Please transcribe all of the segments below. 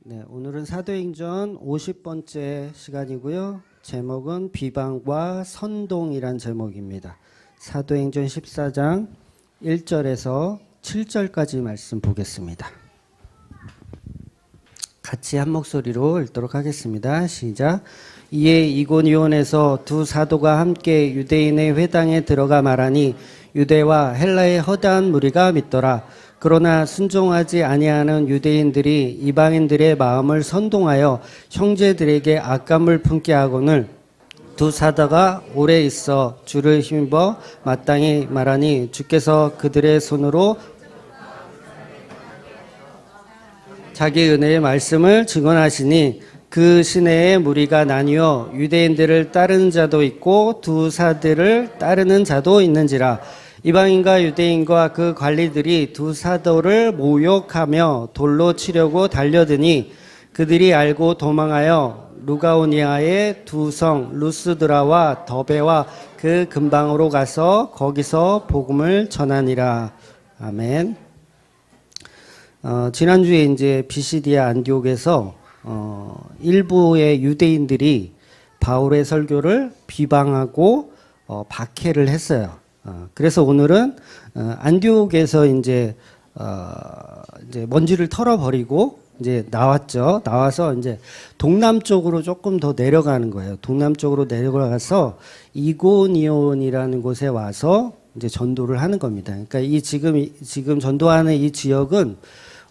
네, 오늘은 사도행전 50번째 시간이고요. 제목은 비방과 선동이란 제목입니다. 사도행전 14장 1절에서 7절까지 말씀 보겠습니다. 같이 한 목소리로 읽도록 하겠습니다. 시작. 이에 이고니온에서 두 사도가 함께 유대인의 회당에 들어가 말하니 유대와 헬라의 허다한 무리가 믿더라. 그러나 순종하지 아니하는 유대인들이 이방인들의 마음을 선동하여 형제들에게 악감을 품게 하거늘 두 사도가 오래 있어 주를 힘입어 마땅히 말하니 주께서 그들의 손으로 자기 은혜의 말씀을 증언하시니 그 시내에 무리가 나뉘어 유대인들을 따르는 자도 있고 두 사도를 따르는 자도 있는지라. 이방인과 유대인과 그 관리들이 두 사도를 모욕하며 돌로 치려고 달려드니 그들이 알고 도망하여 루가오니아의 두 성 루스드라와 더베와 그 근방으로 가서 거기서 복음을 전하니라. 아멘. 지난주에 이제 비시디아 안디옥에서 일부의 유대인들이 바울의 설교를 비방하고 박해를 했어요. 그래서 오늘은 안디옥에서 이제 먼지를 털어버리고 이제 나왔죠. 나와서 이제 동남쪽으로 조금 더 내려가는 거예요. 동남쪽으로 내려가서 이고니온이라는 곳에 와서 이제 전도를 하는 겁니다. 그러니까 이 지금 전도하는 이 지역은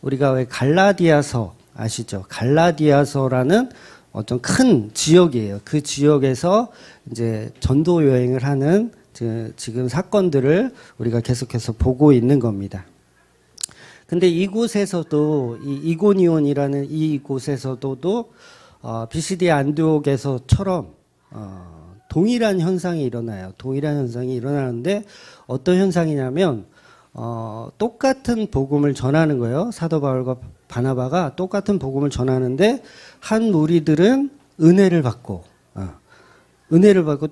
우리가 왜 갈라디아서 아시죠? 갈라디아서라는 어떤 큰 지역이에요. 그 지역에서 이제 전도 여행을 하는 지금 사건들을 우리가 계속해서 보고 있는 겁니다. 근데 이곳에서도 이고니온이라는 이곳에서도 비시디아 안디옥에서처럼 동일한 현상이 일어나요. 동일한 현상이 일어나는데 어떤 현상이냐면 똑같은 복음을 전하는 거예요. 사도 바울과 바나바가 똑같은 복음을 전하는데 한 무리들은 은혜를 받고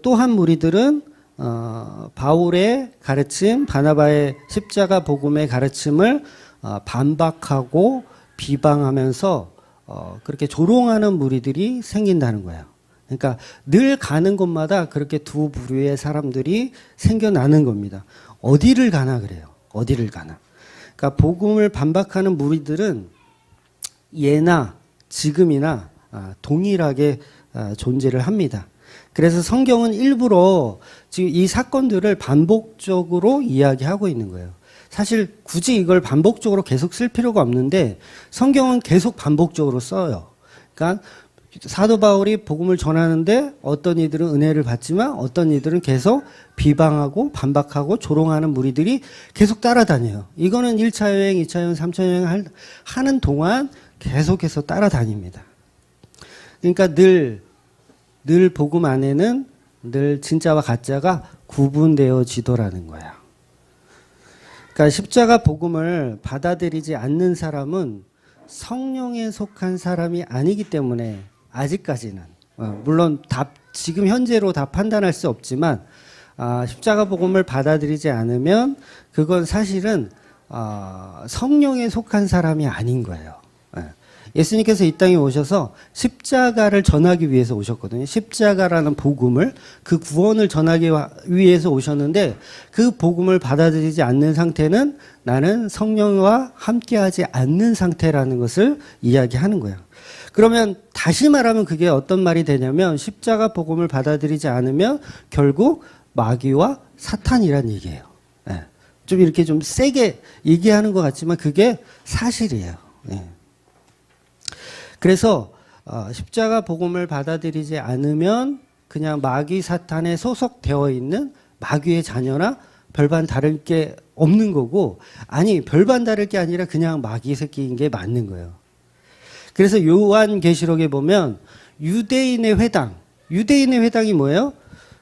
또 한 무리들은 바울의 가르침, 바나바의 십자가 복음의 가르침을 반박하고 비방하면서 그렇게 조롱하는 무리들이 생긴다는 거예요. 그러니까 늘 가는 곳마다 그렇게 두 부류의 사람들이 생겨나는 겁니다. 어디를 가나 그래요. 어디를 가나. 그러니까 복음을 반박하는 무리들은 예나 지금이나 동일하게 존재를 합니다. 그래서 성경은 일부러 지금 이 사건들을 반복적으로 이야기하고 있는 거예요. 사실 굳이 이걸 반복적으로 계속 쓸 필요가 없는데 성경은 계속 반복적으로 써요. 그러니까 사도 바울이 복음을 전하는데 어떤 이들은 은혜를 받지만 어떤 이들은 계속 비방하고 반박하고 조롱하는 무리들이 계속 따라다녀요. 이거는 1차 여행, 2차 여행, 3차 여행 하는 동안 계속해서 따라다닙니다. 그러니까 늘 복음 안에는 늘 진짜와 가짜가 구분되어지더라는 거야. 그러니까 십자가 복음을 받아들이지 않는 사람은 성령에 속한 사람이 아니기 때문에 아직까지는 물론 지금 현재로 다 판단할 수 없지만 십자가 복음을 받아들이지 않으면 그건 사실은 성령에 속한 사람이 아닌 거예요. 예수님께서 이 땅에 오셔서 십자가를 전하기 위해서 오셨거든요. 십자가라는 복음을, 그 구원을 전하기 위해서 오셨는데 그 복음을 받아들이지 않는 상태는 나는 성령과 함께하지 않는 상태라는 것을 이야기하는 거예요. 그러면 다시 말하면 그게 어떤 말이 되냐면 십자가 복음을 받아들이지 않으면 결국 마귀와 사탄이란 얘기예요. 좀 이렇게 좀 세게 얘기하는 것 같지만 그게 사실이에요. 그래서 십자가 복음을 받아들이지 않으면 그냥 마귀 사탄에 소속되어 있는 마귀의 자녀나 별반 다를 게 없는 거고, 아니 별반 다를 게 아니라 그냥 마귀 새끼인 게 맞는 거예요. 그래서 요한계시록에 보면 유대인의 회당이 뭐예요?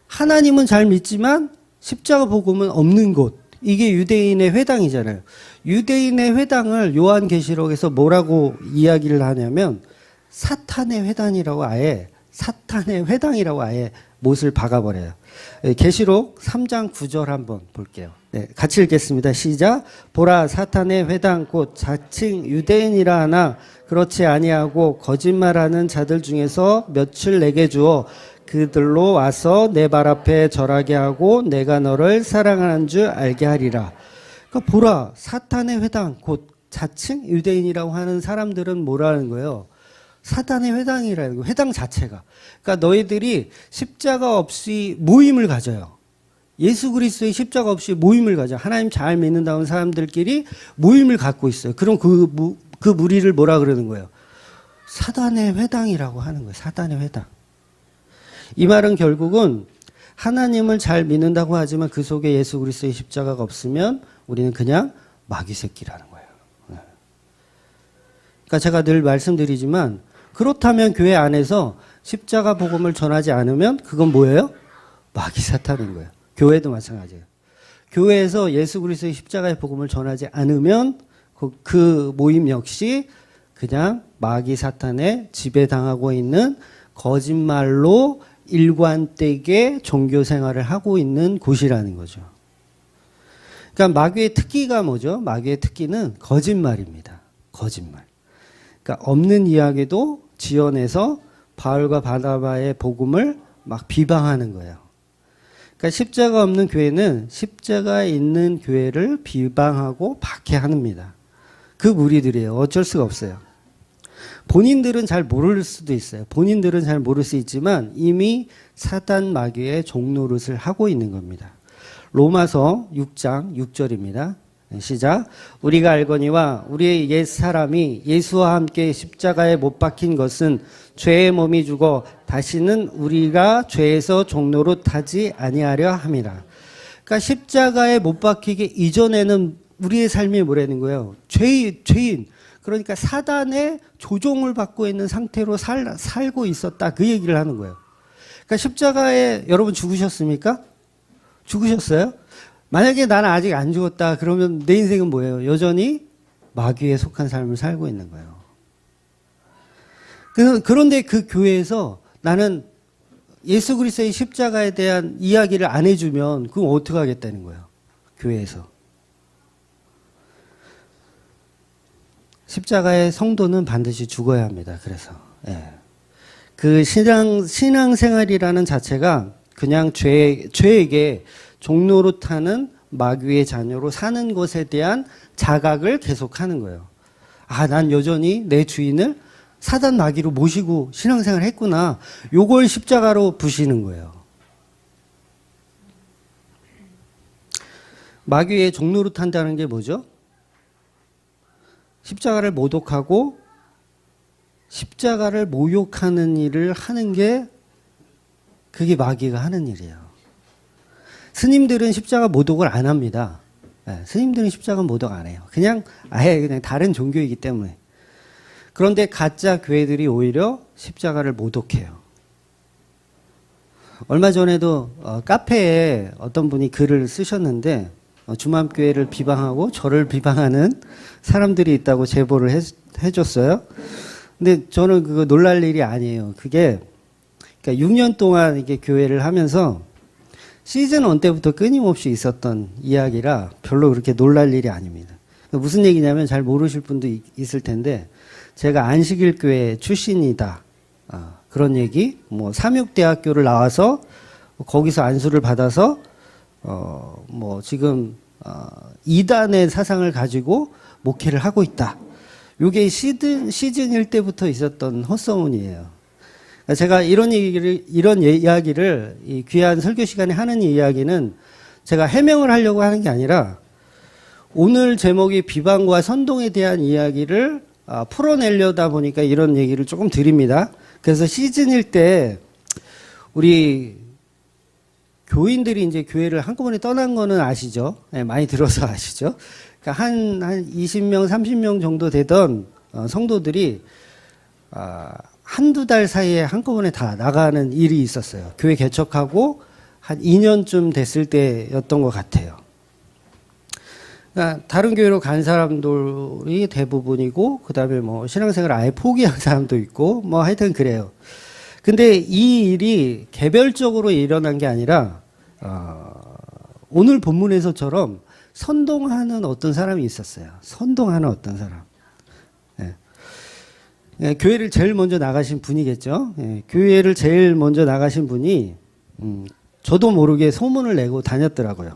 하나님은 잘 믿지만 십자가 복음은 없는 곳. 이게 유대인의 회당이잖아요. 유대인의 회당을 요한계시록에서 뭐라고 이야기를 하냐면 사탄의 회당이라고 아예 못을 박아버려요. 계시록 3장 9절 한번 볼게요. 네, 같이 읽겠습니다. 시작. 보라, 사탄의 회당 곧 자칭 유대인이라 하나 그렇지 아니하고 거짓말하는 자들 중에서 몇을 내게 주어 그들로 와서 내 발 앞에 절하게 하고 내가 너를 사랑하는 줄 알게 하리라. 그러니까 보라, 사탄의 회당 곧 자칭 유대인이라고 하는 사람들은 뭐라는 거예요? 사탄의 회당이라는 거예요. 회당 자체가. 그러니까 너희들이 십자가 없이 모임을 가져요. 예수 그리스도의 십자가 없이 모임을 가져. 하나님 잘 믿는다는 사람들끼리 모임을 갖고 있어요. 그럼 그 무리를 뭐라 그러는 거예요? 사단의 회당이라고 하는 거예요. 사단의 회당. 이 말은 결국은 하나님을 잘 믿는다고 하지만 그 속에 예수 그리스도의 십자가가 없으면 우리는 그냥 마귀 새끼라는 거예요. 그러니까 제가 늘 말씀드리지만 그렇다면 교회 안에서 십자가 복음을 전하지 않으면 그건 뭐예요? 마귀 사탄인 거예요. 교회도 마찬가지예요. 교회에서 예수 그리스도의 십자가의 복음을 전하지 않으면 그 모임 역시 그냥 마귀 사탄에 지배당하고 있는 거짓말로 일관되게 종교 생활을 하고 있는 곳이라는 거죠. 그러니까 마귀의 특기가 뭐죠? 마귀의 특기는 거짓말입니다. 거짓말. 그러니까 없는 이야기도 지어내서 바울과 바나바의 복음을 막 비방하는 거예요. 그러니까 십자가 없는 교회는 십자가 있는 교회를 비방하고 박해합니다. 그 무리들이에요. 어쩔 수가 없어요. 본인들은 잘 모를 수도 있어요. 본인들은 잘 모를 수 있지만 이미 사단 마귀의 종노릇을 하고 있는 겁니다. 로마서 6장 6절입니다. 시작. 우리가 알거니와 우리의 옛 사람이 예수와 함께 십자가에 못 박힌 것은 죄의 몸이 죽어 다시는 우리가 죄에서 종노릇하지 아니하려 함이라. 그러니까 십자가에 못 박히기 이전에는 우리의 삶이 뭐라는 거예요? 죄인. 그러니까 사단의 조종을 받고 있는 상태로 살고 있었다. 그 얘기를 하는 거예요. 그러니까 십자가에 여러분 죽으셨습니까? 죽으셨어요? 만약에 나는 아직 안 죽었다. 그러면 내 인생은 뭐예요? 여전히 마귀에 속한 삶을 살고 있는 거예요. 그런데 그 교회에서 나는 예수 그리스도의 십자가에 대한 이야기를 안 해주면 그럼 어떻게 하겠다는 거예요? 교회에서. 십자가의 성도는 반드시 죽어야 합니다. 그래서 그 신앙생활이라는 자체가 그냥 죄에게 종노릇하는 마귀의 자녀로 사는 것에 대한 자각을 계속하는 거예요. 아, 난 여전히 내 주인을 사단 마귀로 모시고 신앙생활을 했구나. 요걸 십자가로 부시는 거예요. 마귀의 종노릇한다는 게 뭐죠? 십자가를 모독하고 십자가를 모욕하는 일을 하는 게 그게 마귀가 하는 일이에요. 스님들은 십자가 모독을 안 합니다. 스님들은 십자가 모독 안 해요. 그냥 아예 그냥 다른 종교이기 때문에. 그런데 가짜 교회들이 오히려 십자가를 모독해요. 얼마 전에도 카페에 어떤 분이 글을 쓰셨는데 주맘교회를 비방하고 저를 비방하는 사람들이 있다고 제보를 해줬어요. 근데 저는 그거 놀랄 일이 아니에요. 그게 그러니까 6년 동안 이게 교회를 하면서 시즌 1 때부터 끊임없이 있었던 이야기라 별로 그렇게 놀랄 일이 아닙니다. 무슨 얘기냐면 잘 모르실 분도 있을 텐데 제가 안식일교회 출신이다. 그런 얘기. 뭐 삼육대학교를 나와서 거기서 안수를 받아서 지금 이단의 사상을 가지고 목회를 하고 있다. 요게 시즌 1 때부터 있었던 헛소문이에요. 제가 이런 이야기를 이 귀한 설교 시간에 하는 이야기는 제가 해명을 하려고 하는 게 아니라 오늘 제목이 비방과 선동에 대한 이야기를 풀어내려다 보니까 이런 얘기를 조금 드립니다. 그래서 시즌 1 때 우리 교인들이 이제 교회를 한꺼번에 떠난 거는 아시죠? 네, 많이 들어서 아시죠? 그러니까 한 20명, 30명 정도 되던 성도들이 한두 달 사이에 한꺼번에 다 나가는 일이 있었어요. 교회 개척하고 한 2년쯤 됐을 때였던 것 같아요. 그러니까 다른 교회로 간 사람들이 대부분이고, 그 다음에 뭐 신앙생활을 아예 포기한 사람도 있고, 뭐 하여튼 그래요. 근데 이 일이 개별적으로 일어난 게 아니라 오늘 본문에서처럼 선동하는 어떤 사람이 있었어요. 선동하는 어떤 사람. 예. 예, 교회를 제일 먼저 나가신 분이겠죠. 예, 교회를 제일 먼저 나가신 분이 저도 모르게 소문을 내고 다녔더라고요.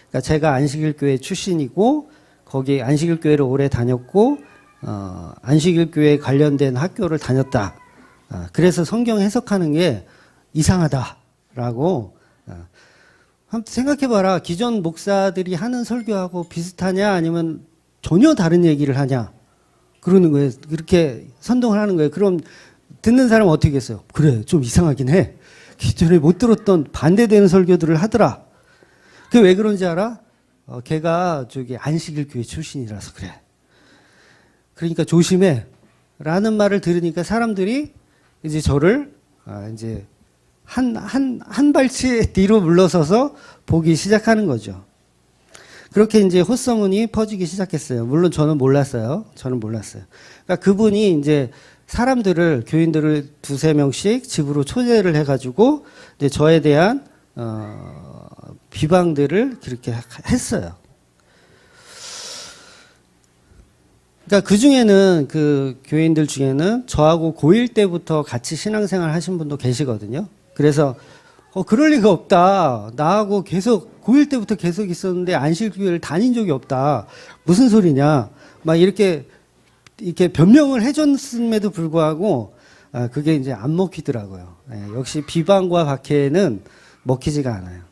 그러니까 제가 안식일교회 출신이고 거기 안식일교회를 오래 다녔고 안식일교회 관련된 학교를 다녔다. 그래서 성경 해석하는 게 이상하다라고. 한번 생각해봐라. 기존 목사들이 하는 설교하고 비슷하냐 아니면 전혀 다른 얘기를 하냐 그러는 거예요. 그렇게 선동을 하는 거예요. 그럼 듣는 사람은 어떻게 했어요? 그래, 좀 이상하긴 해. 기존에 못 들었던 반대되는 설교들을 하더라. 그게 왜 그런지 알아? 걔가 저기 안식일 교회 출신이라서 그래. 그러니까 조심해. 라는 말을 들으니까 사람들이 이제 저를 이제 한 발치 뒤로 물러서서 보기 시작하는 거죠. 그렇게 이제 헛소문이 퍼지기 시작했어요. 물론 저는 몰랐어요. 그러니까 그분이 이제 사람들을, 교인들을 두세 명씩 집으로 초대를 해가지고 이제 저에 대한 비방들을 그렇게 했어요. 그러니까 그 중에는 그 교인들 중에는 저하고 고1 때부터 같이 신앙생활 하신 분도 계시거든요. 그래서 그럴 리가 없다. 나하고 계속 고1 때부터 계속 있었는데 안식교회를 다닌 적이 없다. 무슨 소리냐? 막 이렇게 변명을 해줬음에도 불구하고 그게 이제 안 먹히더라고요. 역시 비방과 박해는 먹히지가 않아요.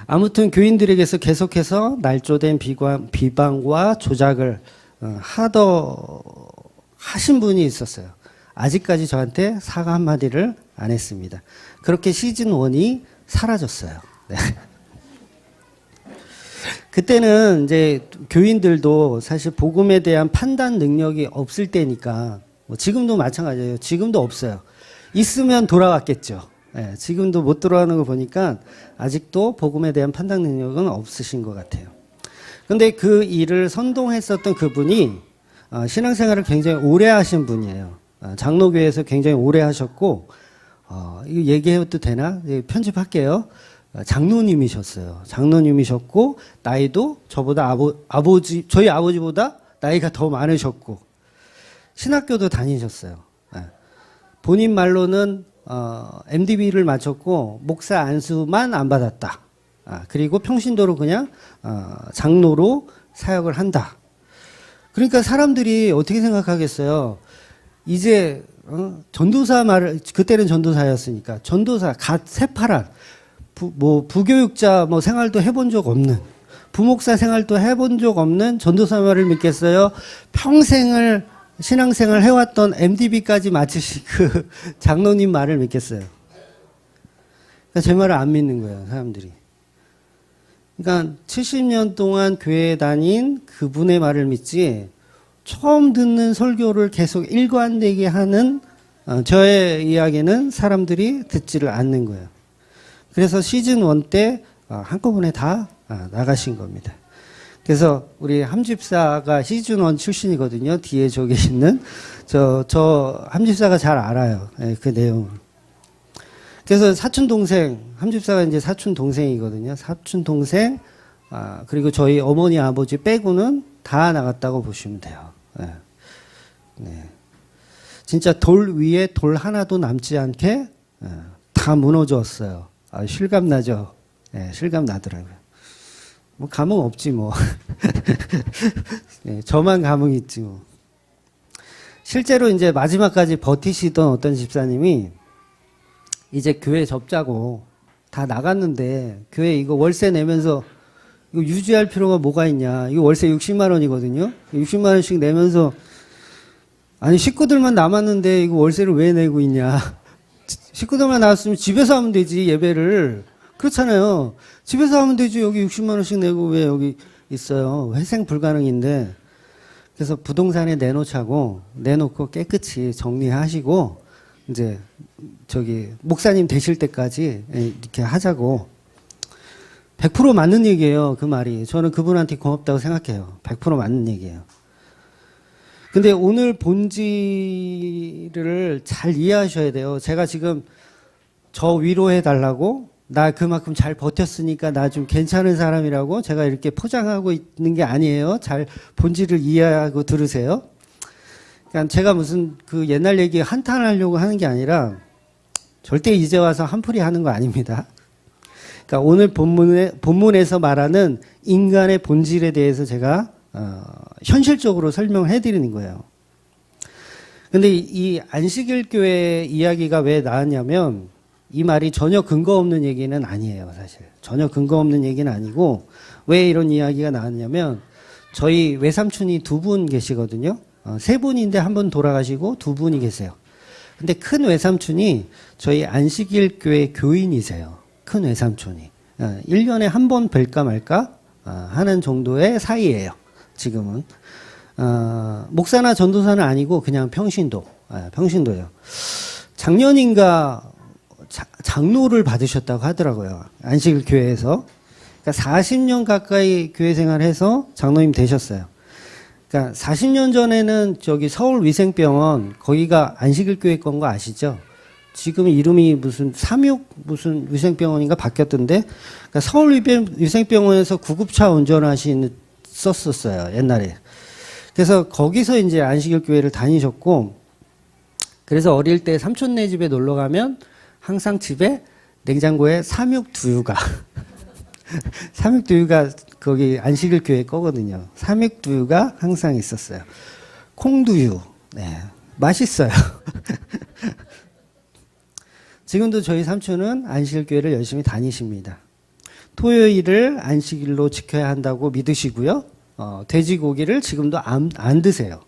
아무튼 교인들에게서 계속해서 날조된 비방과 조작을 하신 분이 있었어요. 아직까지 저한테 사과 한마디를 안 했습니다. 그렇게 시즌 1이 사라졌어요. 네. 그때는 이제 교인들도 사실 복음에 대한 판단 능력이 없을 때니까, 지금도 마찬가지예요. 지금도 없어요. 있으면 돌아왔겠죠. 네, 지금도 못 돌아오는 거 보니까 아직도 복음에 대한 판단 능력은 없으신 것 같아요. 근데 그 일을 선동했었던 그분이 신앙생활을 굉장히 오래 하신 분이에요. 장로교회에서 굉장히 오래 하셨고, 이거 얘기해도 되나? 편집할게요. 장로님이셨어요. 장로님이셨고, 나이도 저보다 저희 아버지보다 나이가 더 많으셨고, 신학교도 다니셨어요. 본인 말로는, MDB를 마쳤고, 목사 안수만 안 받았다. 그리고 평신도로 그냥, 장로로 사역을 한다. 그러니까 사람들이 어떻게 생각하겠어요? 이제 전도사 말을, 그때는 전도사였으니까 전도사 갓 새파란 부교육자 생활도 해본 적 없는, 부목사 생활도 해본 적 없는 전도사 말을 믿겠어요? 평생을 신앙생활 해왔던 MDB까지 마치신 그 장로님 말을 믿겠어요? 그러니까 제 말을 안 믿는 거예요, 사람들이. 그러니까 70년 동안 교회에 다닌 그분의 말을 믿지, 처음 듣는 설교를 계속 일관되게 하는 저의 이야기는 사람들이 듣지를 않는 거예요. 그래서 시즌 1 때 한꺼번에 다 나가신 겁니다. 그래서 우리 함집사가 시즌 1 출신이거든요. 뒤에 저기 있는 저 함집사가 잘 알아요. 그 내용을. 그래서 사촌동생, 함집사가 이제 사촌동생이거든요. 사촌동생, 그리고 저희 어머니 아버지 빼고는 다 나갔다고 보시면 돼요. 네. 네. 진짜 돌 위에 돌 하나도 남지 않게 다 무너졌어요. 실감 나죠? 네, 실감 나더라고요. 감흥 없지 뭐. 네, 저만 감흥 있지 뭐. 실제로 이제 마지막까지 버티시던 어떤 집사님이 이제 교회 접자고 다 나갔는데 교회 이거 월세 내면서 이거 유지할 필요가 뭐가 있냐. 이거 월세 60만 원이거든요. 60만 원씩 내면서, 아니 식구들만 남았는데 이거 월세를 왜 내고 있냐. 식구들만 나왔으면 집에서 하면 되지, 예배를. 그렇잖아요. 집에서 하면 되지. 여기 60만 원씩 내고 왜 여기 있어요. 회생 불가능인데. 그래서 부동산에 내놓고 깨끗이 정리하시고 이제 저기 목사님 되실 때까지 이렇게 하자고. 100% 맞는 얘기예요, 그 말이. 저는 그분한테 고맙다고 생각해요. 100% 맞는 얘기예요. 근데 오늘 본질을 잘 이해하셔야 돼요. 제가 지금 저 위로해 달라고 나 그만큼 잘 버텼으니까 나 좀 괜찮은 사람이라고 제가 이렇게 포장하고 있는 게 아니에요. 잘 본질을 이해하고 들으세요. 그러니까 제가 무슨 그 옛날 얘기 한탄하려고 하는 게 아니라 절대 이제 와서 한풀이 하는 거 아닙니다. 그러니까 오늘 본문에서 말하는 인간의 본질에 대해서 제가 현실적으로 설명해 드리는 거예요. 근데 이 안식일 교회 이야기가 왜 나왔냐면 이 말이 전혀 근거 없는 얘기는 아니에요, 사실. 전혀 근거 없는 얘기는 아니고 왜 이런 이야기가 나왔냐면 저희 외삼촌이 두 분 계시거든요. 세 분인데 한 분 돌아가시고 두 분이 계세요. 근데 큰 외삼촌이 저희 안식일 교회 교인이세요. 큰 외삼촌이. 1년에 한 번 뵐까 말까 하는 정도의 사이예요. 지금은. 목사나 전도사는 아니고 그냥 평신도예요. 작년인가 장로를 받으셨다고 하더라고요. 안식일 교회에서. 그러니까 40년 가까이 교회 생활해서 장로님 되셨어요. 그러니까 40년 전에는 저기 서울위생병원 거기가 안식일 교회 건 거 아시죠? 지금 이름이 무슨 무슨 위생병원인가 바뀌었던데, 그러니까 서울위생병원에서 구급차 운전하셨었어요, 옛날에. 그래서 거기서 이제 안식일 교회를 다니셨고, 그래서 어릴 때 삼촌네 집에 놀러 가면 항상 집에 냉장고에 삼육두유가 삼육두유가 거기 안식일 교회 거거든요. 삼육두유가 항상 있었어요. 콩두유, 네, 맛있어요. 지금도 저희 삼촌은 안식일 교회를 열심히 다니십니다. 토요일을 안식일로 지켜야 한다고 믿으시고요. 돼지고기를 지금도 안 드세요.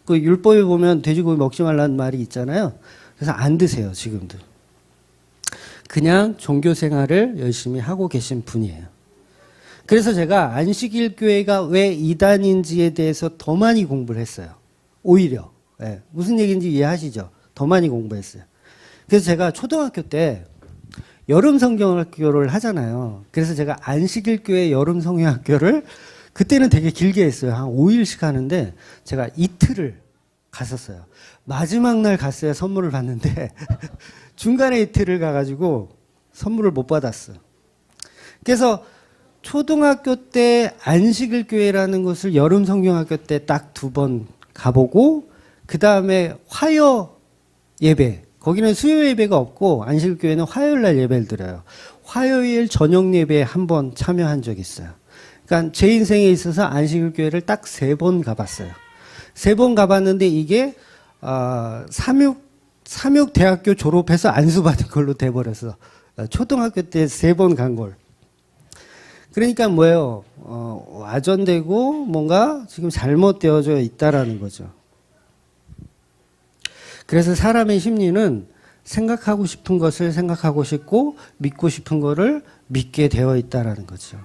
그 율법에 보면 돼지고기 먹지 말라는 말이 있잖아요. 그래서 안 드세요, 지금도. 그냥 종교 생활을 열심히 하고 계신 분이에요. 그래서 제가 안식일 교회가 왜 이단인지에 대해서 더 많이 공부를 했어요. 오히려. 네, 무슨 얘기인지 이해하시죠? 더 많이 공부했어요. 그래서 제가 초등학교 때 여름 성경학교를 하잖아요. 그래서 제가 안식일 교회 여름 성경학교를 그때는 되게 길게 했어요. 한 5일씩 하는데 제가 이틀을 갔었어요. 마지막 날 갔어야 선물을 받는데 중간에 이틀을 가가지고 선물을 못 받았어. 그래서 초등학교 때 안식일 교회라는 곳을 여름 성경학교 때 딱 2번 가보고, 그 다음에 화요 예배, 거기는 수요 예배가 없고 안식일 교회는 화요일 날 예배를 드려요. 화요일 저녁 예배에 한 번 참여한 적이 있어요. 그러니까 제 인생에 있어서 안식일 교회를 딱 3번 가봤어요. 3번 가봤는데 이게 삼육대학교 졸업해서 안수받은 걸로 돼버려서 초등학교 때 3번 간 걸. 그러니까 뭐예요? 와전되고 뭔가 지금 잘못되어져 있다라는 거죠. 그래서 사람의 심리는 생각하고 싶은 것을 생각하고 싶고 믿고 싶은 거를 믿게 되어 있다라는 거죠.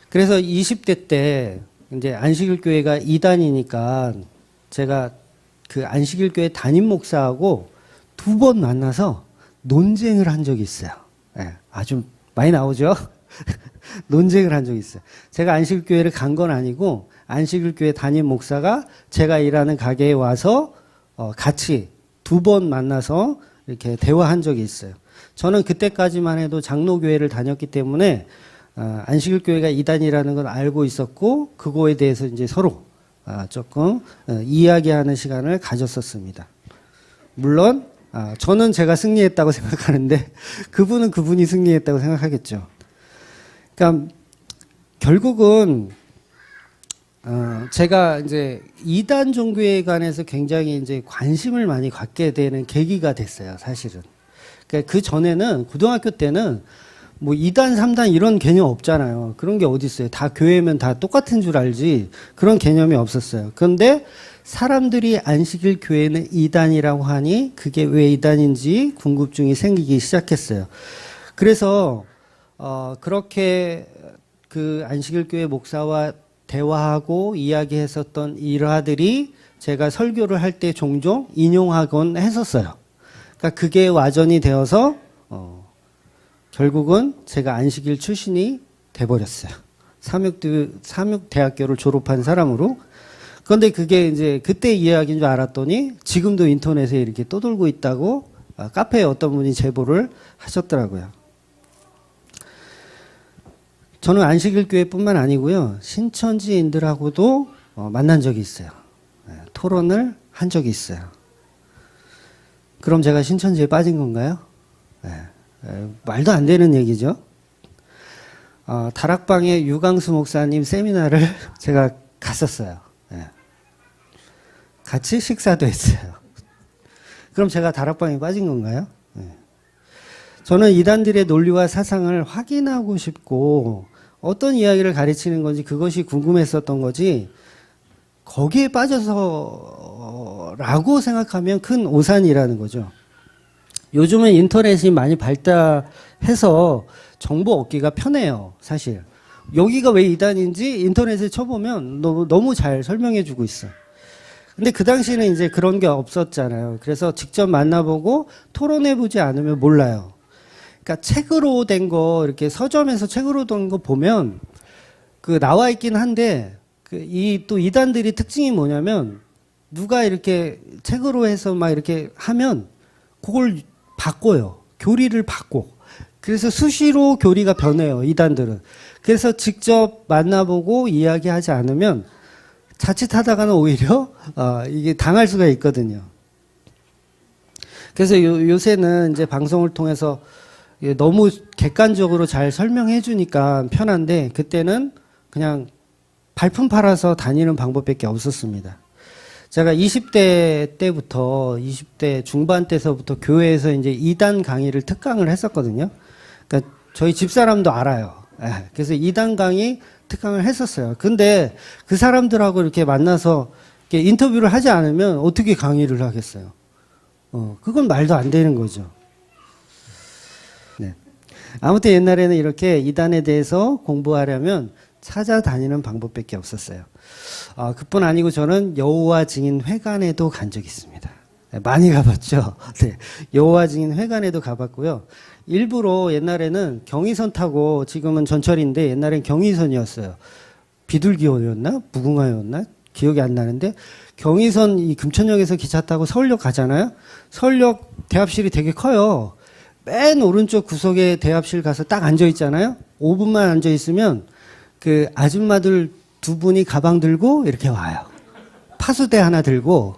그래서 20대 때 이제 안식일 교회가 이단이니까 제가 그 안식일 교회 담임 목사하고 2번 만나서 논쟁을 한 적이 있어요. 네, 아주 많이 나오죠? 논쟁을 한 적이 있어요. 제가 안식일 교회를 간 건 아니고 안식일 교회 담임 목사가 제가 일하는 가게에 와서 같이 2번 만나서 이렇게 대화한 적이 있어요. 저는 그때까지만 해도 장로교회를 다녔기 때문에 안식일 교회가 이단이라는 걸 알고 있었고 그거에 대해서 이제 서로 조금 이야기하는 시간을 가졌었습니다. 물론 저는 제가 승리했다고 생각하는데 그분은 그분이 승리했다고 생각하겠죠. 그러니까 결국은 제가 이제 이단 종교에 관해서 굉장히 이제 관심을 많이 갖게 되는 계기가 됐어요, 사실은. 그러니까 그 전에는 고등학교 때는 뭐 2단, 3단 이런 개념 없잖아요. 그런 게 어디 있어요. 다 교회면 다 똑같은 줄 알지 그런 개념이 없었어요. 그런데 사람들이 안식일 교회는 2단이라고 하니 그게 왜 2단인지 궁금증이 생기기 시작했어요. 그래서 그렇게 그 안식일 교회 목사와 대화하고 이야기했었던 일화들이 제가 설교를 할 때 종종 인용하곤 했었어요. 그러니까 그게 와전이 되어서 결국은 제가 안식일 출신이 돼버렸어요. 삼육대학교를 졸업한 사람으로. 그런데 그게 이제 그때 이야기인 줄 알았더니 지금도 인터넷에 이렇게 떠돌고 있다고 카페에 어떤 분이 제보를 하셨더라고요. 저는 안식일교회뿐만 아니고요. 신천지인들하고도 만난 적이 있어요. 토론을 한 적이 있어요. 그럼 제가 신천지에 빠진 건가요? 말도 안 되는 얘기죠. 다락방에 유광수 목사님 세미나를 제가 갔었어요. 같이 식사도 했어요. 그럼 제가 다락방에 빠진 건가요? 저는 이단들의 논리와 사상을 확인하고 싶고 어떤 이야기를 가르치는 건지 그것이 궁금했었던 거지 거기에 빠져서라고 생각하면 큰 오산이라는 거죠. 요즘은 인터넷이 많이 발달해서 정보 얻기가 편해요. 사실 여기가 왜 이단인지 인터넷에 쳐보면 너무 잘 설명해 주고 있어요. 근데 그 당시에는 이제 그런 게 없었잖아요. 그래서 직접 만나보고 토론해 보지 않으면 몰라요. 그러니까 책으로 된 거 이렇게 서점에서 책으로 된 거 보면 그 나와 있긴 한데 또 이단들이 특징이 뭐냐면 누가 이렇게 책으로 해서 막 이렇게 하면 그걸 바꿔요. 교리를 바꿔. 그래서 수시로 교리가 변해요. 이단들은. 그래서 직접 만나보고 이야기하지 않으면 자칫하다가는 오히려 이게 당할 수가 있거든요. 그래서 요새는 이제 방송을 통해서 너무 객관적으로 잘 설명해 주니까 편한데 그때는 그냥 발품 팔아서 다니는 방법밖에 없었습니다. 제가 20대 때부터 20대 중반 때서부터 교회에서 이제 2단 강의를 특강을 했었거든요. 그러니까 저희 집사람도 알아요. 그래서 2단 강의 특강을 했었어요. 근데 그 사람들하고 이렇게 만나서 이렇게 인터뷰를 하지 않으면 어떻게 강의를 하겠어요? 그건 말도 안 되는 거죠. 네. 아무튼 옛날에는 이렇게 이단에 대해서 공부하려면 찾아다니는 방법밖에 없었어요. 그뿐 아니고 저는 여호와 증인 회관에도 간 적이 있습니다. 네, 많이 가봤죠. 네, 여호와 증인 회관에도 가봤고요. 일부러 옛날에는 경의선 타고 지금은 전철인데 옛날엔 경의선이었어요. 비둘기호였나 무궁화호였나 기억이 안 나는데 경의선 이 금천역에서 기차 타고 서울역 가잖아요. 서울역 대합실이 되게 커요. 맨 오른쪽 구석에 대합실 가서 딱 앉아 있잖아요. 5분만 앉아 있으면 그 아줌마들 두 분이 가방 들고 이렇게 와요. 파수대 하나 들고.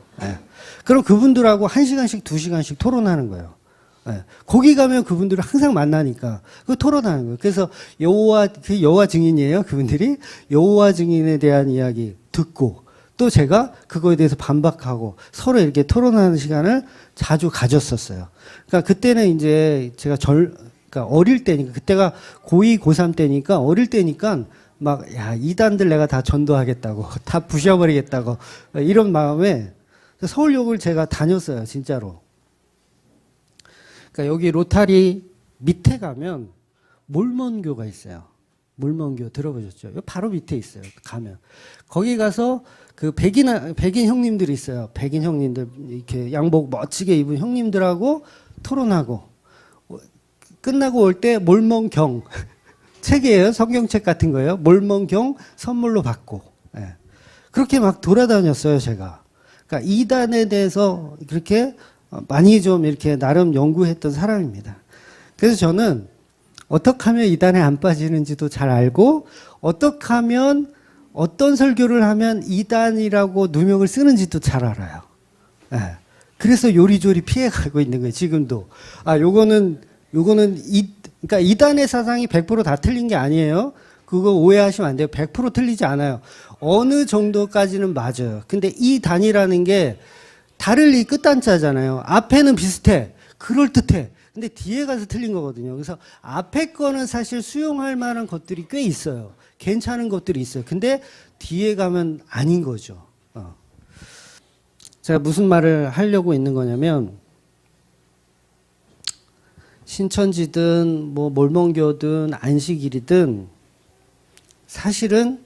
그럼 그분들하고 1시간씩 2시간씩 토론하는 거예요. 거기 가면 그분들을 항상 만나니까 그 토론하는 거예요. 그래서 여호와 증인이에요. 그분들이 여호와 증인에 대한 이야기 듣고 또 제가 그거에 대해서 반박하고 서로 이렇게 토론하는 시간을 자주 가졌었어요. 그러니까 그때는 이제 제가 그러니까 어릴 때니까 그때가 고2, 고3 때니까 어릴 때니까 막 이단들 내가 다 전도하겠다고 다 부셔버리겠다고 이런 마음에 서울역을 제가 다녔어요. 진짜로. 그러니까 여기 로타리 밑에 가면 몰몬교가 있어요. 몰몬교 들어보셨죠? 바로 밑에 있어요. 가면 거기 가서 그 백인 형님들이 있어요. 백인 형님들 이렇게 양복 멋지게 입은 형님들하고 토론하고 끝나고 올 때 몰몬경 책이에요. 성경책 같은 거예요. 몰몬경 선물로 받고 그렇게 막 돌아다녔어요. 제가. 그러니까 이단에 대해서 그렇게 많이 좀 이렇게 나름 연구했던 사람입니다. 그래서 저는 어떻게 하면 이단에 안 빠지는지도 잘 알고 어떻게 하면 어떤 설교를 하면 이단이라고 누명을 쓰는지도 잘 알아요. 그래서 요리조리 피해가고 있는 거예요. 지금도. 요거는 그러니까 이단의 사상이 100% 다 틀린 게 아니에요. 그거 오해하시면 안 돼요. 100% 틀리지 않아요. 어느 정도까지는 맞아요. 근데 이 단이라는 게 달을 끝단자잖아요. 앞에는 비슷해. 그럴듯해. 근데 뒤에 가서 틀린 거거든요. 그래서 앞에 거는 사실 수용할 만한 것들이 꽤 있어요. 괜찮은 것들이 있어요. 근데 뒤에 가면 아닌 거죠. 제가 무슨 말을 하려고 있는 거냐면 신천지든 뭐 몰몬교든 안식일이든 사실은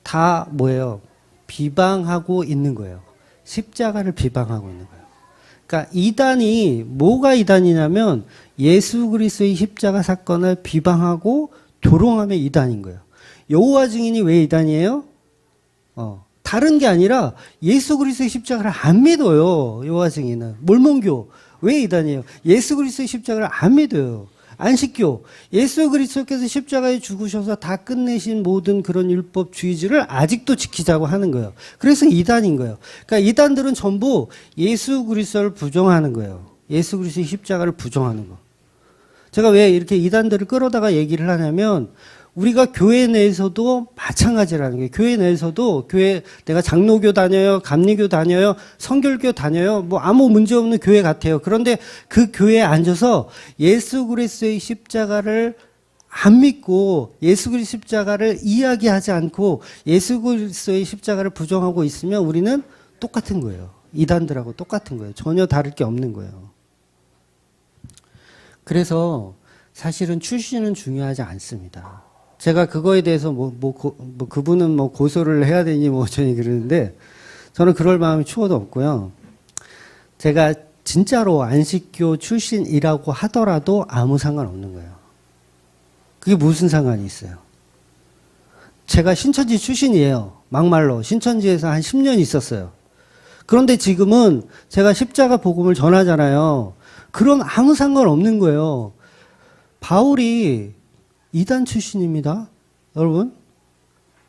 다 뭐예요? 비방하고 있는 거예요. 십자가를 비방하고 있는 거예요. 그러니까 이단이 뭐가 이단이냐면 예수 그리스도의 십자가 사건을 비방하고 조롱하면 이단인 거예요. 여호와 증인이 왜 이단이에요? 다른 게 아니라 예수 그리스도의 십자가를 안 믿어요. 여호와 증인은 몰몬교 왜 이단이에요? 예수 그리스도의 십자가를 안 믿어요. 안식교. 예수 그리스도께서 십자가에 죽으셔서 다 끝내신 모든 그런 율법주의들을 아직도 지키자고 하는 거예요. 그래서 이단인 거예요. 그러니까 이단들은 전부 예수 그리스도를 부정하는 거예요. 예수 그리스도의 십자가를 부정하는 거. 제가 왜 이렇게 이단들을 끌어다가 얘기를 하냐면 우리가 교회 내에서도 마찬가지라는 거예요. 교회 내에서도 내가 장로교 다녀요, 감리교 다녀요, 성결교 다녀요. 뭐 아무 문제 없는 교회 같아요. 그런데 그 교회에 앉아서 예수 그리스도의 십자가를 안 믿고 예수 그리스도의 십자가를 이야기하지 않고 예수 그리스도의 십자가를 부정하고 있으면 우리는 똑같은 거예요. 이단들하고 똑같은 거예요. 전혀 다를 게 없는 거예요. 그래서 사실은 출신은 중요하지 않습니다. 제가 그거에 대해서 그분은 고소를 해야 되니 저는 그러는데 저는 그럴 마음이 추워도 없고요. 제가 진짜로 안식교 출신이라고 하더라도 아무 상관없는 거예요. 그게 무슨 상관이 있어요? 제가 신천지 출신이에요. 막말로. 신천지에서 한 10년 있었어요. 그런데 지금은 제가 십자가 복음을 전하잖아요. 그럼 아무 상관없는 거예요. 바울이 이단 출신입니다. 여러분.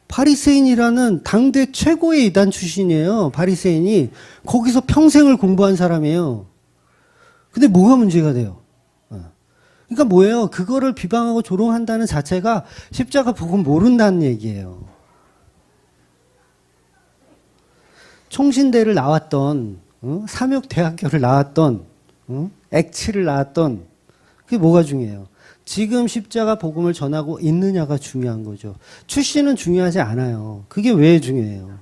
바리새인이라는 당대 최고의 이단 출신이에요. 바리새인이. 거기서 평생을 공부한 사람이에요. 근데 뭐가 문제가 돼요? 그러니까 뭐예요? 그거를 비방하고 조롱한다는 자체가 십자가 복음 모른다는 얘기예요. 총신대를 나왔던, 삼육대학교를 나왔던, 액치를 나왔던, 그게 뭐가 중요해요? 지금 십자가 복음을 전하고 있느냐가 중요한 거죠. 출신은 중요하지 않아요. 그게 왜 중요해요?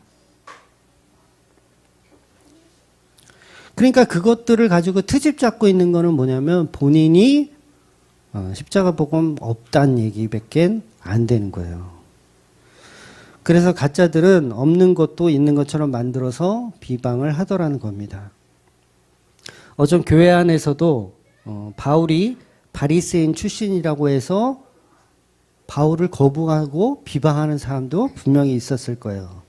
그러니까 그것들을 가지고 트집 잡고 있는 거는 뭐냐면 본인이 십자가 복음 없다는 얘기밖에 안 되는 거예요. 그래서 가짜들은 없는 것도 있는 것처럼 만들어서 비방을 하더라는 겁니다. 어쩜 교회 안에서도 바울이 바리새인 출신이라고 해서 바울을 거부하고 비방하는 사람도 분명히 있었을 거예요.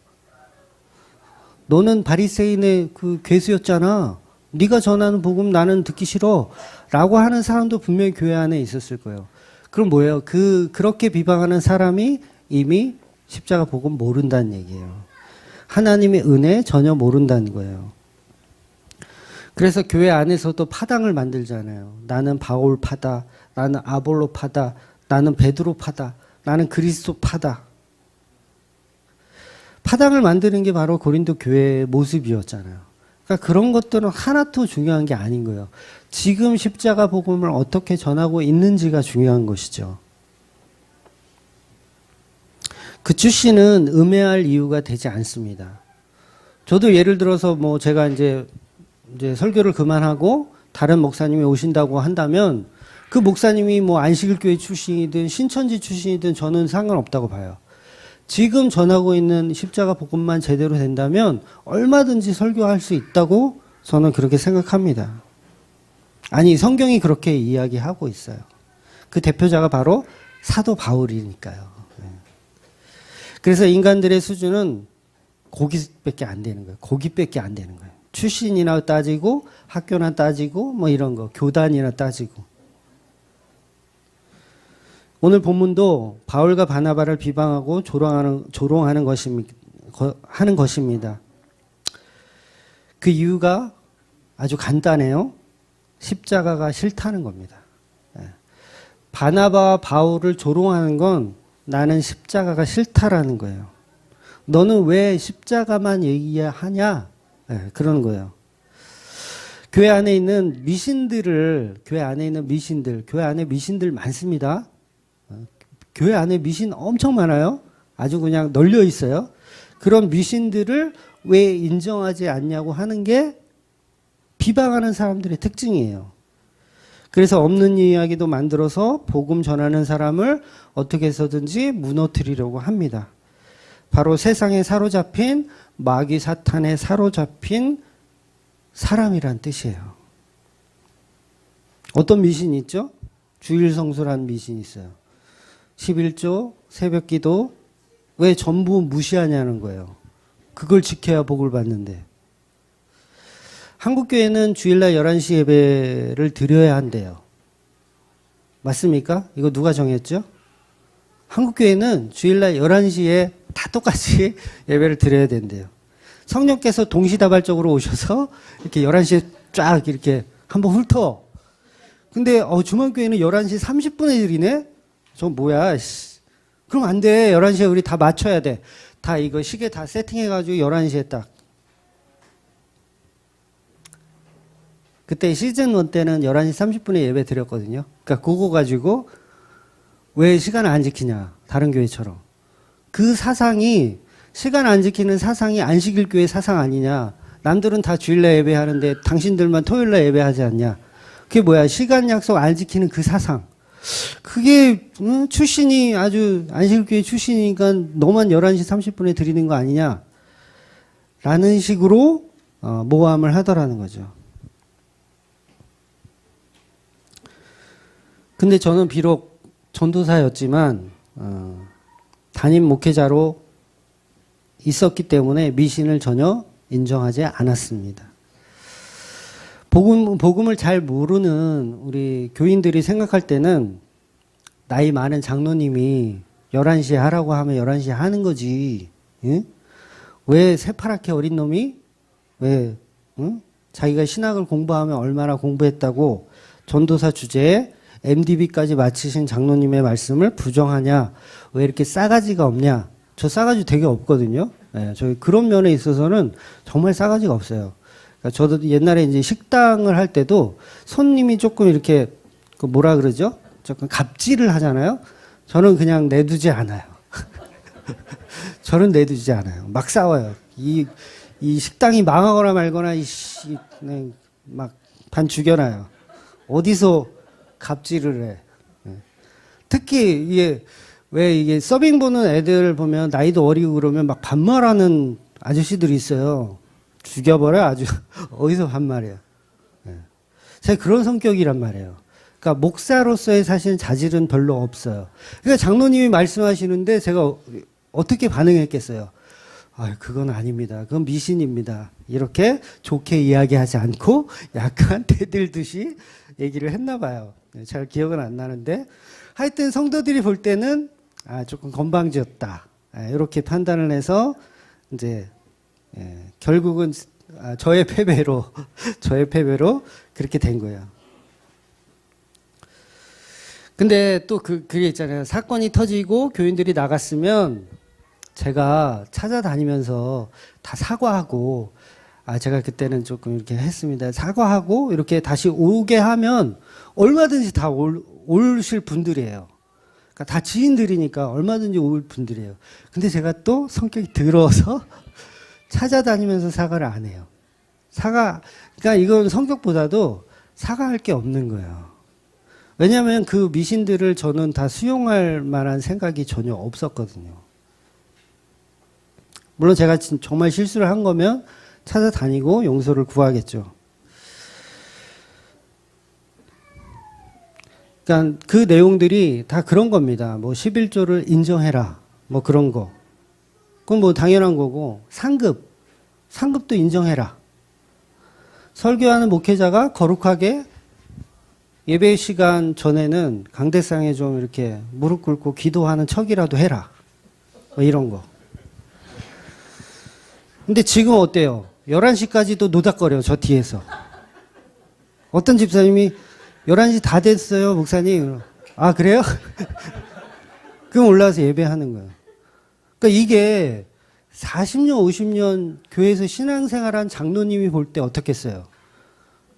너는 바리새인의 그 괴수였잖아. 네가 전하는 복음 나는 듣기 싫어. 라고 하는 사람도 분명히 교회 안에 있었을 거예요. 그럼 뭐예요? 그렇게 비방하는 사람이 이미 십자가 복음 모른다는 얘기예요. 하나님의 은혜 전혀 모른다는 거예요. 그래서 교회 안에서도 파당을 만들잖아요. 나는 바울 파다, 나는 아볼로 파다, 나는 베드로 파다, 나는 그리스도 파다. 파당을 만드는 게 바로 고린도 교회의 모습이었잖아요. 그러니까 그런 것들은 하나도 중요한 게 아닌 거예요. 지금 십자가 복음을 어떻게 전하고 있는지가 중요한 것이죠. 그 출신은 음해할 이유가 되지 않습니다. 저도 예를 들어서 제가 이제 설교를 그만하고 다른 목사님이 오신다고 한다면 그 목사님이 안식일교회 출신이든 신천지 출신이든 저는 상관없다고 봐요. 지금 전하고 있는 십자가 복음만 제대로 된다면 얼마든지 설교할 수 있다고 저는 그렇게 생각합니다. 아니, 성경이 그렇게 이야기하고 있어요. 그 대표자가 바로 사도 바울이니까요. 그래서 인간들의 수준은 고기밖에 안 되는 거예요. 고기밖에 안 되는 거예요. 출신이나 따지고 학교나 따지고 이런 거, 교단이나 따지고. 오늘 본문도 바울과 바나바를 비방하고 조롱하는 것입니다. 그 이유가 아주 간단해요. 십자가가 싫다는 겁니다. 바나바와 바울을 조롱하는 건 나는 십자가가 싫다라는 거예요. 너는 왜 십자가만 얘기하냐? 그러는 거예요. 교회 안에 있는 미신들, 교회 안에 미신들 많습니다. 교회 안에 미신 엄청 많아요. 아주 그냥 널려 있어요. 그런 미신들을 왜 인정하지 않냐고 하는 게 비방하는 사람들의 특징이에요. 그래서 없는 이야기도 만들어서 복음 전하는 사람을 어떻게 해서든지 무너뜨리려고 합니다. 바로 세상에 사로잡힌 마귀 사탄에 사로잡힌 사람이란 뜻이에요. 어떤 미신이 있죠? 주일성수라는 미신이 있어요. 11조, 새벽기도 왜 전부 무시하냐는 거예요. 그걸 지켜야 복을 받는데. 한국교회는 주일날 11시 예배를 드려야 한대요. 맞습니까? 이거 누가 정했죠? 한국교회는 주일날 11시에 다 똑같이 예배를 드려야 된대요. 성령께서 동시다발적으로 오셔서 이렇게 11시에 쫙 이렇게 한번 훑어. 근데 주만교회는 11시 30분에 드리네? 저 뭐야? 그럼 안 돼. 11시에 우리 다 맞춰야 돼. 다 이거 시계 다 세팅해가지고 11시에 딱. 그때 시즌 1 때는 11시 30분에 예배 드렸거든요. 그러니까 그거 가지고 왜 시간을 안 지키냐. 다른 교회처럼. 그 사상이 시간 안 지키는 사상이 안식일 교회 사상 아니냐. 남들은 다 주일날 예배하는데 당신들만 토요일날 예배하지 않냐. 그게 뭐야. 시간 약속 안 지키는 그 사상. 그게 출신이 아주 안식일 교회 출신이니까 너만 11시 30분에 드리는 거 아니냐. 라는 식으로 모함을 하더라는 거죠. 근데 저는 비록 전도사였지만 담임 목회자로 있었기 때문에 미신을 전혀 인정하지 않았습니다. 복음을 잘 모르는 우리 교인들이 생각할 때는 나이 많은 장로님이 11시에 하라고 하면 11시에 하는 거지. 응? 왜 새파랗게 어린 놈이 왜 자기가 신학을 공부하면 얼마나 공부했다고 전도사 주제에 MDB까지 마치신 장로님의 말씀을 부정하냐. 왜 이렇게 싸가지가 없냐. 저 싸가지 되게 없거든요. 네, 저희 그런 면에 있어서는 정말 싸가지가 없어요. 그러니까 저도 옛날에 이제 식당을 할 때도 손님이 조금 이렇게 그 뭐라 그러죠? 조금 갑질을 하잖아요. 저는 그냥 내두지 않아요. 저는 내두지 않아요. 막 싸워요. 이 식당이 망하거나 말거나 막 반 죽여놔요. 어디서 갑질을 해. 특히 이게 서빙 보는 애들 보면 나이도 어리고 그러면 막 반말하는 아저씨들이 있어요. 죽여버려 아주. 어디서 반말이야. 제가 그런 성격이란 말이에요. 그러니까 목사로서의 사실 자질은 별로 없어요. 그러니까 장로님이 말씀하시는데 제가 어떻게 반응했겠어요? 그건 아닙니다. 그건 미신입니다. 이렇게 좋게 이야기하지 않고 약간 대들듯이 얘기를 했나 봐요. 잘 기억은 안 나는데 하여튼 성도들이 볼 때는 조금 건방지었다. 이렇게 판단을 해서 이제 결국은 저의 패배로 그렇게 된 거예요. 근데 또 그게 있잖아요. 사건이 터지고 교인들이 나갔으면 제가 찾아다니면서 다 사과하고 제가 그때는 조금 이렇게 했습니다. 사과하고 이렇게 다시 오게 하면 얼마든지 다 오실 분들이에요. 그러니까 다 지인들이니까 얼마든지 올 분들이에요. 근데 제가 또 성격이 더러워서 찾아다니면서 사과를 안 해요. 그러니까 이건 성격보다도 사과할 게 없는 거예요. 왜냐하면 그 미신들을 저는 다 수용할 만한 생각이 전혀 없었거든요. 물론 제가 정말 실수를 한 거면 찾아다니고 용서를 구하겠죠. 그러니까 그 내용들이 다 그런 겁니다. 뭐 11조를 인정해라. 뭐 그런 거. 그건 뭐 당연한 거고 상급도 인정해라. 설교하는 목회자가 거룩하게 예배 시간 전에는 강대상에 좀 이렇게 무릎 꿇고 기도하는 척이라도 해라. 뭐 이런 거. 근데 지금 어때요? 11시까지도 노닥거려, 저 뒤에서. 어떤 집사님이 11시 다 됐어요, 목사님. 그래요? 그럼 올라와서 예배하는 거예요. 그러니까 이게 40년, 50년 교회에서 신앙생활한 장로님이 볼 때 어떻겠어요?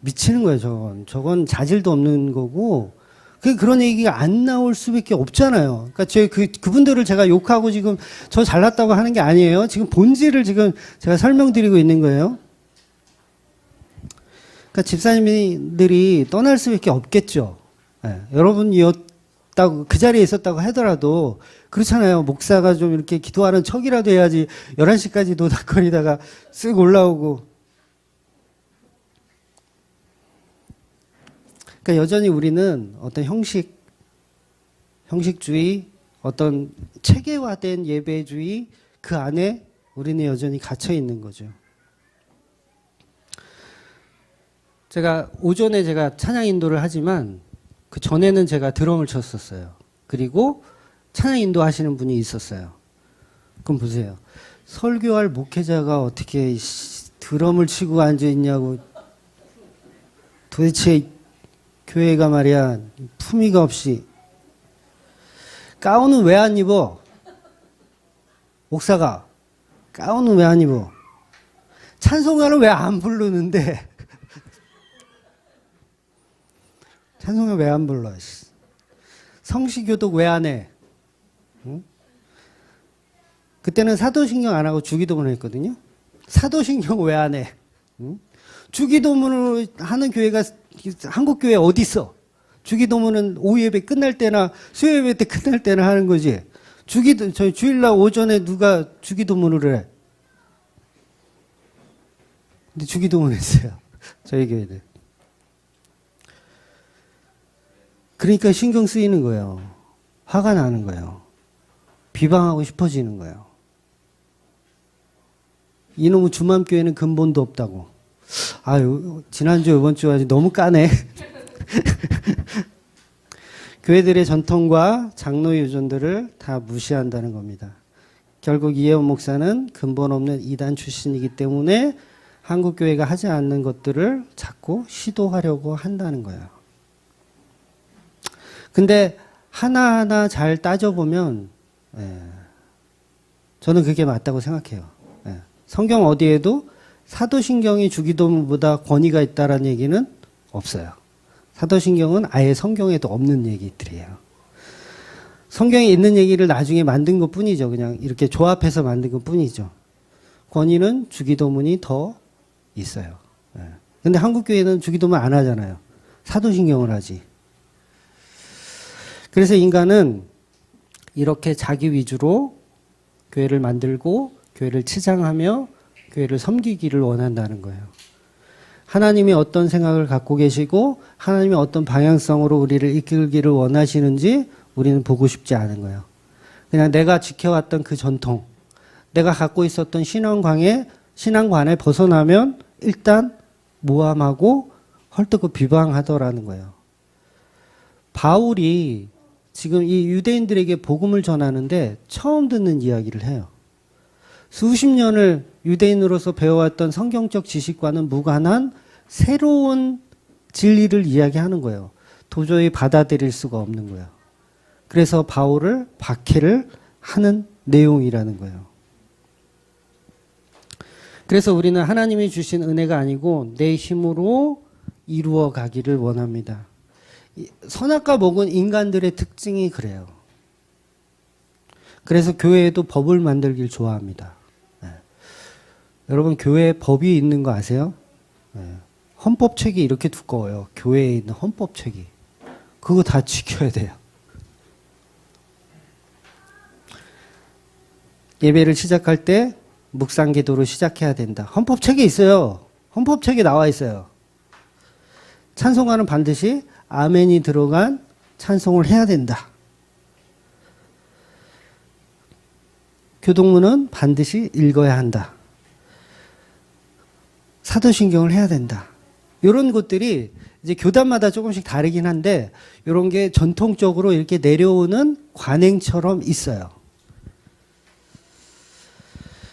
미치는 거예요, 저건 자질도 없는 거고, 그런 얘기가 안 나올 수밖에 없잖아요. 그러니까 그분들을 제가 욕하고 지금 저 잘났다고 하는 게 아니에요. 지금 본질을 지금 제가 설명드리고 있는 거예요. 그러니까 집사님들이 떠날 수밖에 없겠죠. 여러분이었다고 그 자리에 있었다고 하더라도 그렇잖아요. 목사가 좀 이렇게 기도하는 척이라도 해야지 11시까지 노닥거리다가 쓱 올라오고. 그러니까 여전히 우리는 어떤 형식주의, 어떤 체계화된 예배주의 그 안에 우리는 여전히 갇혀 있는 거죠. 제가 오전에 제가 찬양 인도를 하지만 그 전에는 제가 드럼을 쳤었어요. 그리고 찬양 인도 하시는 분이 있었어요. 그럼 보세요. 설교할 목회자가 어떻게 드럼을 치고 앉아 있냐고. 도대체 교회가 말이야 품위가 없이. 가운은 왜 안 입어? 목사가 가운은 왜 안 입어? 찬송가를 왜 안 부르는데? 찬송가 왜 안 불러? 성시교독 왜 안 해? 응? 그때는 사도신경 안 하고 주기도문을 했거든요. 사도신경 왜 안 해? 응? 주기도문을 하는 교회가 한국 교회 어디 있어? 주기도문은 오후 예배 끝날 때나 수요 예배 때 끝날 때나 하는 거지. 저희 주일날 오전에 누가 주기도문을 해? 근데 주기도문 했어요. 저희 교회는. 그러니까 신경 쓰이는 거예요. 화가 나는 거예요. 비방하고 싶어지는 거예요. 이놈의 주맘교회는 근본도 없다고. 아유, 지난주, 이번주 아주 너무 까네. 교회들의 전통과 장로의 유전들을 다 무시한다는 겁니다. 결국 이혜원 목사는 근본 없는 이단 출신이기 때문에 한국교회가 하지 않는 것들을 자꾸 시도하려고 한다는 거예요. 근데 하나하나 잘 따져보면 저는 그게 맞다고 생각해요. 성경 어디에도 사도신경이 주기도문보다 권위가 있다라는 얘기는 없어요. 사도신경은 아예 성경에도 없는 얘기들이에요. 성경에 있는 얘기를 나중에 만든 것 뿐이죠. 그냥 이렇게 조합해서 만든 것 뿐이죠. 권위는 주기도문이 더 있어요. 근데 한국교회는 주기도문 안 하잖아요. 사도신경을 하지. 그래서 인간은 이렇게 자기 위주로 교회를 만들고 교회를 치장하며 교회를 섬기기를 원한다는 거예요. 하나님이 어떤 생각을 갖고 계시고 하나님이 어떤 방향성으로 우리를 이끌기를 원하시는지 우리는 보고 싶지 않은 거예요. 그냥 내가 지켜왔던 그 전통, 내가 갖고 있었던 신앙관에 벗어나면 일단 모함하고 헐뜯고 비방하더라는 거예요. 바울이 지금 이 유대인들에게 복음을 전하는데 처음 듣는 이야기를 해요. 수십 년을 유대인으로서 배워왔던 성경적 지식과는 무관한 새로운 진리를 이야기하는 거예요. 도저히 받아들일 수가 없는 거예요. 그래서 바울을 박해를 하는 내용이라는 거예요. 그래서 우리는 하나님이 주신 은혜가 아니고 내 힘으로 이루어 가기를 원합니다. 선악과 목은 인간들의 특징이 그래요. 그래서 교회에도 법을 만들길 좋아합니다. 여러분 교회에 법이 있는 거 아세요? 헌법책이 이렇게 두꺼워요. 교회에 있는 헌법책이. 그거 다 지켜야 돼요. 예배를 시작할 때 묵상기도로 시작해야 된다. 헌법책에 있어요. 헌법책에 나와 있어요. 찬송가는 반드시 아멘이 들어간 찬송을 해야 된다. 교동문은 반드시 읽어야 한다. 사도신경을 해야 된다. 이런 것들이 이제 교단마다 조금씩 다르긴 한데 이런 게 전통적으로 이렇게 내려오는 관행처럼 있어요.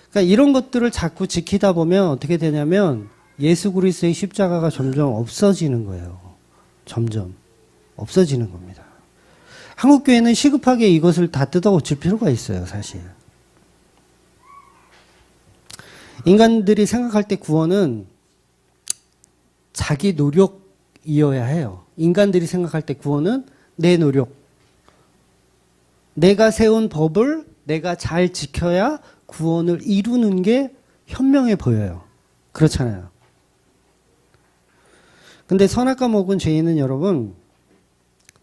그러니까 이런 것들을 자꾸 지키다 보면 어떻게 되냐면 예수 그리스도의 십자가가 점점 없어지는 거예요. 점점 없어지는 겁니다. 한국교회는 시급하게 이것을 다 뜯어고칠 필요가 있어요, 사실. 인간들이 생각할 때 구원은 자기 노력이어야 해요. 인간들이 생각할 때 구원은 내 노력. 내가 세운 법을 내가 잘 지켜야 구원을 이루는 게 현명해 보여요. 그렇잖아요. 근데 선악과 먹은 죄인은 여러분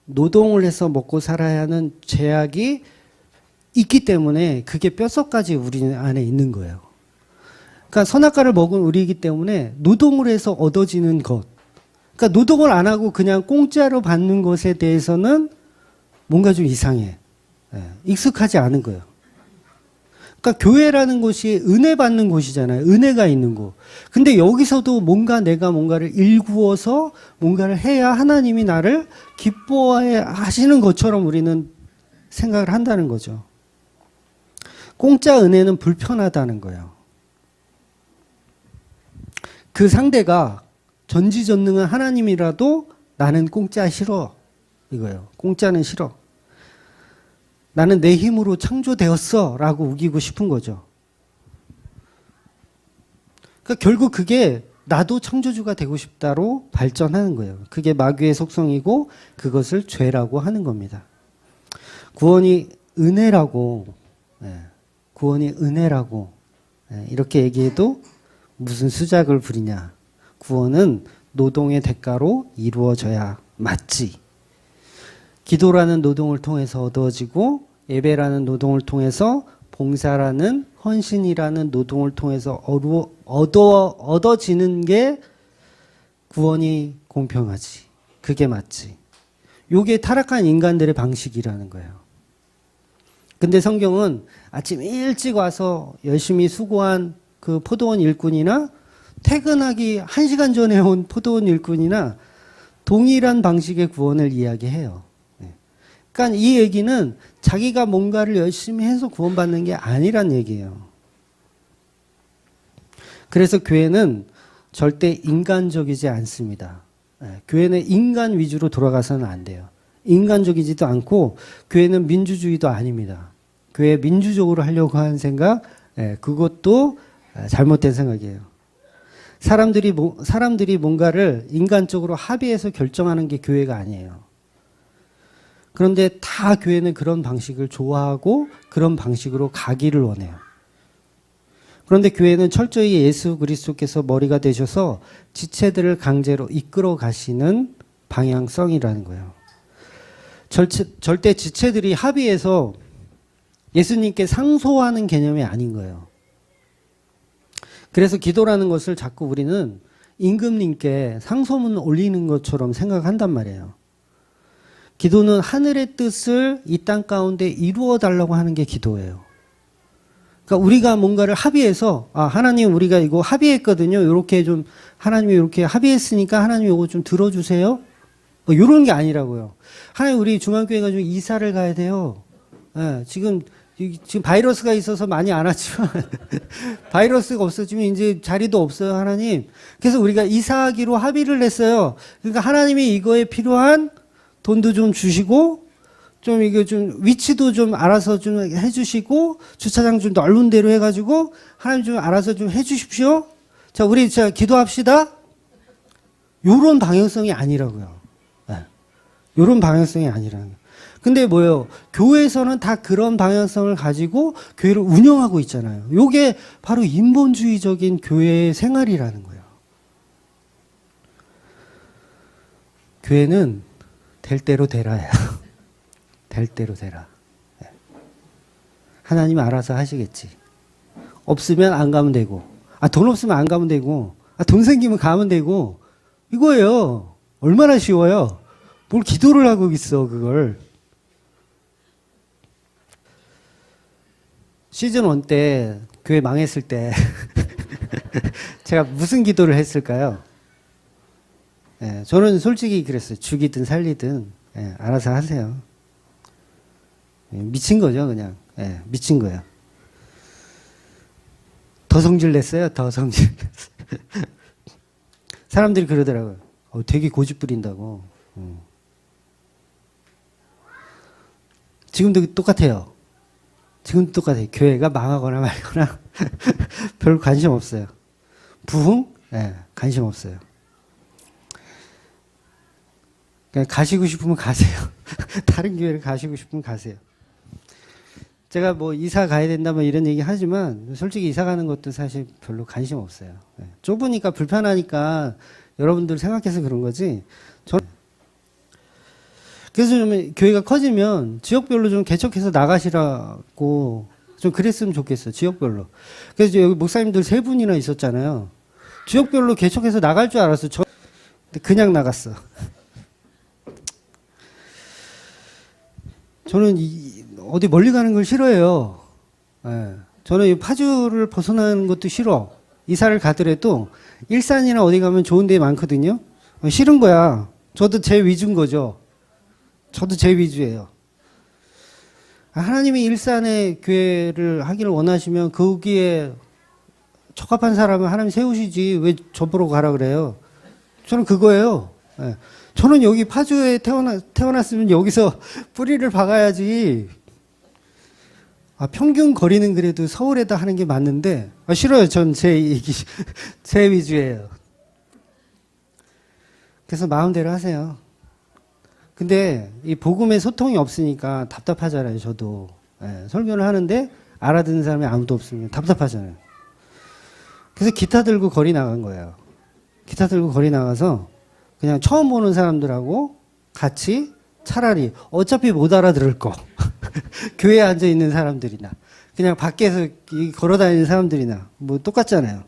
노동을 해서 먹고 살아야 하는 죄악이 있기 때문에 그게 뼛속까지 우리 안에 있는 거예요. 그러니까 선악과를 먹은 우리이기 때문에 노동을 해서 얻어지는 것. 그러니까 노동을 안 하고 그냥 공짜로 받는 것에 대해서는 뭔가 좀 이상해. 익숙하지 않은 거예요. 그러니까 교회라는 곳이 은혜 받는 곳이잖아요. 은혜가 있는 곳. 근데 여기서도 뭔가 내가 뭔가를 일구어서 뭔가를 해야 하나님이 나를 기뻐해 하시는 것처럼 우리는 생각을 한다는 거죠. 공짜 은혜는 불편하다는 거예요. 그 상대가 전지전능한 하나님이라도 나는 공짜 싫어. 이거예요. 공짜는 싫어. 나는 내 힘으로 창조되었어. 라고 우기고 싶은 거죠. 그러니까 결국 그게 나도 창조주가 되고 싶다로 발전하는 거예요. 그게 마귀의 속성이고 그것을 죄라고 하는 겁니다. 구원이 은혜라고, 구원이 은혜라고 이렇게 얘기해도 무슨 수작을 부리냐. 구원은 노동의 대가로 이루어져야 맞지. 기도라는 노동을 통해서 얻어지고 예배라는 노동을 통해서 봉사라는 헌신이라는 노동을 통해서 얻어지는 게 구원이 공평하지. 그게 맞지. 요게 타락한 인간들의 방식이라는 거예요. 근데 성경은 아침 일찍 와서 열심히 수고한 그 포도원 일꾼이나 퇴근하기 1시간 전에 온 포도원 일꾼이나 동일한 방식의 구원을 이야기해요. 그러니까 이 얘기는 자기가 뭔가를 열심히 해서 구원받는 게 아니란 얘기예요. 그래서 교회는 절대 인간적이지 않습니다. 교회는 인간 위주로 돌아가서는 안 돼요. 인간적이지도 않고 교회는 민주주의도 아닙니다. 교회 민주적으로 하려고 하는 생각, 그것도 잘못된 생각이에요. 사람들이 뭔가를 인간적으로 합의해서 결정하는 게 교회가 아니에요. 그런데 다 교회는 그런 방식을 좋아하고 그런 방식으로 가기를 원해요. 그런데 교회는 철저히 예수 그리스도께서 머리가 되셔서 지체들을 강제로 이끌어 가시는 방향성이라는 거예요. 절대 지체들이 합의해서 예수님께 상소하는 개념이 아닌 거예요. 그래서 기도라는 것을 자꾸 우리는 임금님께 상소문 올리는 것처럼 생각한단 말이에요. 기도는 하늘의 뜻을 이 땅 가운데 이루어 달라고 하는 게 기도예요. 그러니까 우리가 뭔가를 합의해서 하나님 우리가 이거 합의했거든요. 이렇게 좀 하나님이 이렇게 합의했으니까 하나님 이거 좀 들어주세요. 이런 게 아니라고요. 하나님 우리 중앙교회가 좀 이사를 가야 돼요. 지금 바이러스가 있어서 많이 안 왔지만 바이러스가 없어지면 이제 자리도 없어요, 하나님. 그래서 우리가 이사하기로 합의를 했어요. 그러니까 하나님이 이거에 필요한 돈도 좀 주시고 좀 이거 좀 위치도 좀 알아서 좀 해주시고 주차장 좀 넓은 데로 해가지고 하나님 좀 알아서 좀 해주십시오. 자, 우리 자 기도합시다. 요런 방향성이 아니라고요. 요런 방향성이 아니라는 거예요. 근데 뭐예요? 교회에서는 다 그런 방향성을 가지고 교회를 운영하고 있잖아요. 요게 바로 인본주의적인 교회의 생활이라는 거예요. 교회는 될 대로 되라야. 될 대로 되라. 하나님 알아서 하시겠지. 없으면 안 가면 되고, 돈 없으면 안 가면 되고, 돈 생기면 가면 되고, 이거예요. 얼마나 쉬워요. 뭘 기도를 하고 있어, 그걸. 시즌 1 때, 교회 망했을 때, 제가 무슨 기도를 했을까요? 저는 솔직히 그랬어요. 죽이든 살리든, 알아서 하세요. 미친 거죠, 그냥. 미친 거예요. 더 성질 냈어요, 더 성질. 사람들이 그러더라고요. 되게 고집 부린다고. 지금도 똑같아요. 지금도 똑같아요. 교회가 망하거나 말거나 별 관심 없어요. 부흥? 관심 없어요. 그냥 가시고 싶으면 가세요. 다른 교회를 가시고 싶으면 가세요. 제가 뭐 이사 가야 된다 뭐 이런 얘기 하지만 솔직히 이사 가는 것도 사실 별로 관심 없어요. 좁으니까 불편하니까 여러분들 생각해서 그런 거지. 그래서 좀 교회가 커지면 지역별로 좀 개척해서 나가시라고 좀 그랬으면 좋겠어요. 지역별로. 그래서 여기 목사님들 3분이나 있었잖아요. 지역별로 개척해서 나갈 줄 알았어. 그냥 나갔어. 저는 어디 멀리 가는 걸 싫어해요. 저는 이 파주를 벗어나는 것도 싫어. 이사를 가더라도 일산이나 어디 가면 좋은 데 많거든요. 싫은 거야. 저도 제 위주인 거죠. 저도 제 위주예요. 하나님이 일산에 교회를 하기를 원하시면 거기에 적합한 사람을 하나님 세우시지 왜 저보러 가라 그래요. 저는 그거예요. 예. 저는 여기 파주에 태어났으면 여기서 뿌리를 박아야지. 평균 거리는 그래도 서울에다 하는 게 맞는데, 싫어요. 전 제 위주예요. 그래서 마음대로 하세요. 근데 이 복음에 소통이 없으니까 답답하잖아요. 저도. 예, 설교를 하는데 알아듣는 사람이 아무도 없으면 답답하잖아요. 그래서 기타 들고 거리 나간 거예요. 기타 들고 거리 나가서 그냥 처음 보는 사람들하고 같이 차라리 어차피 못 알아들을 거 교회에 앉아 있는 사람들이나 그냥 밖에서 걸어 다니는 사람들이나 뭐 똑같잖아요.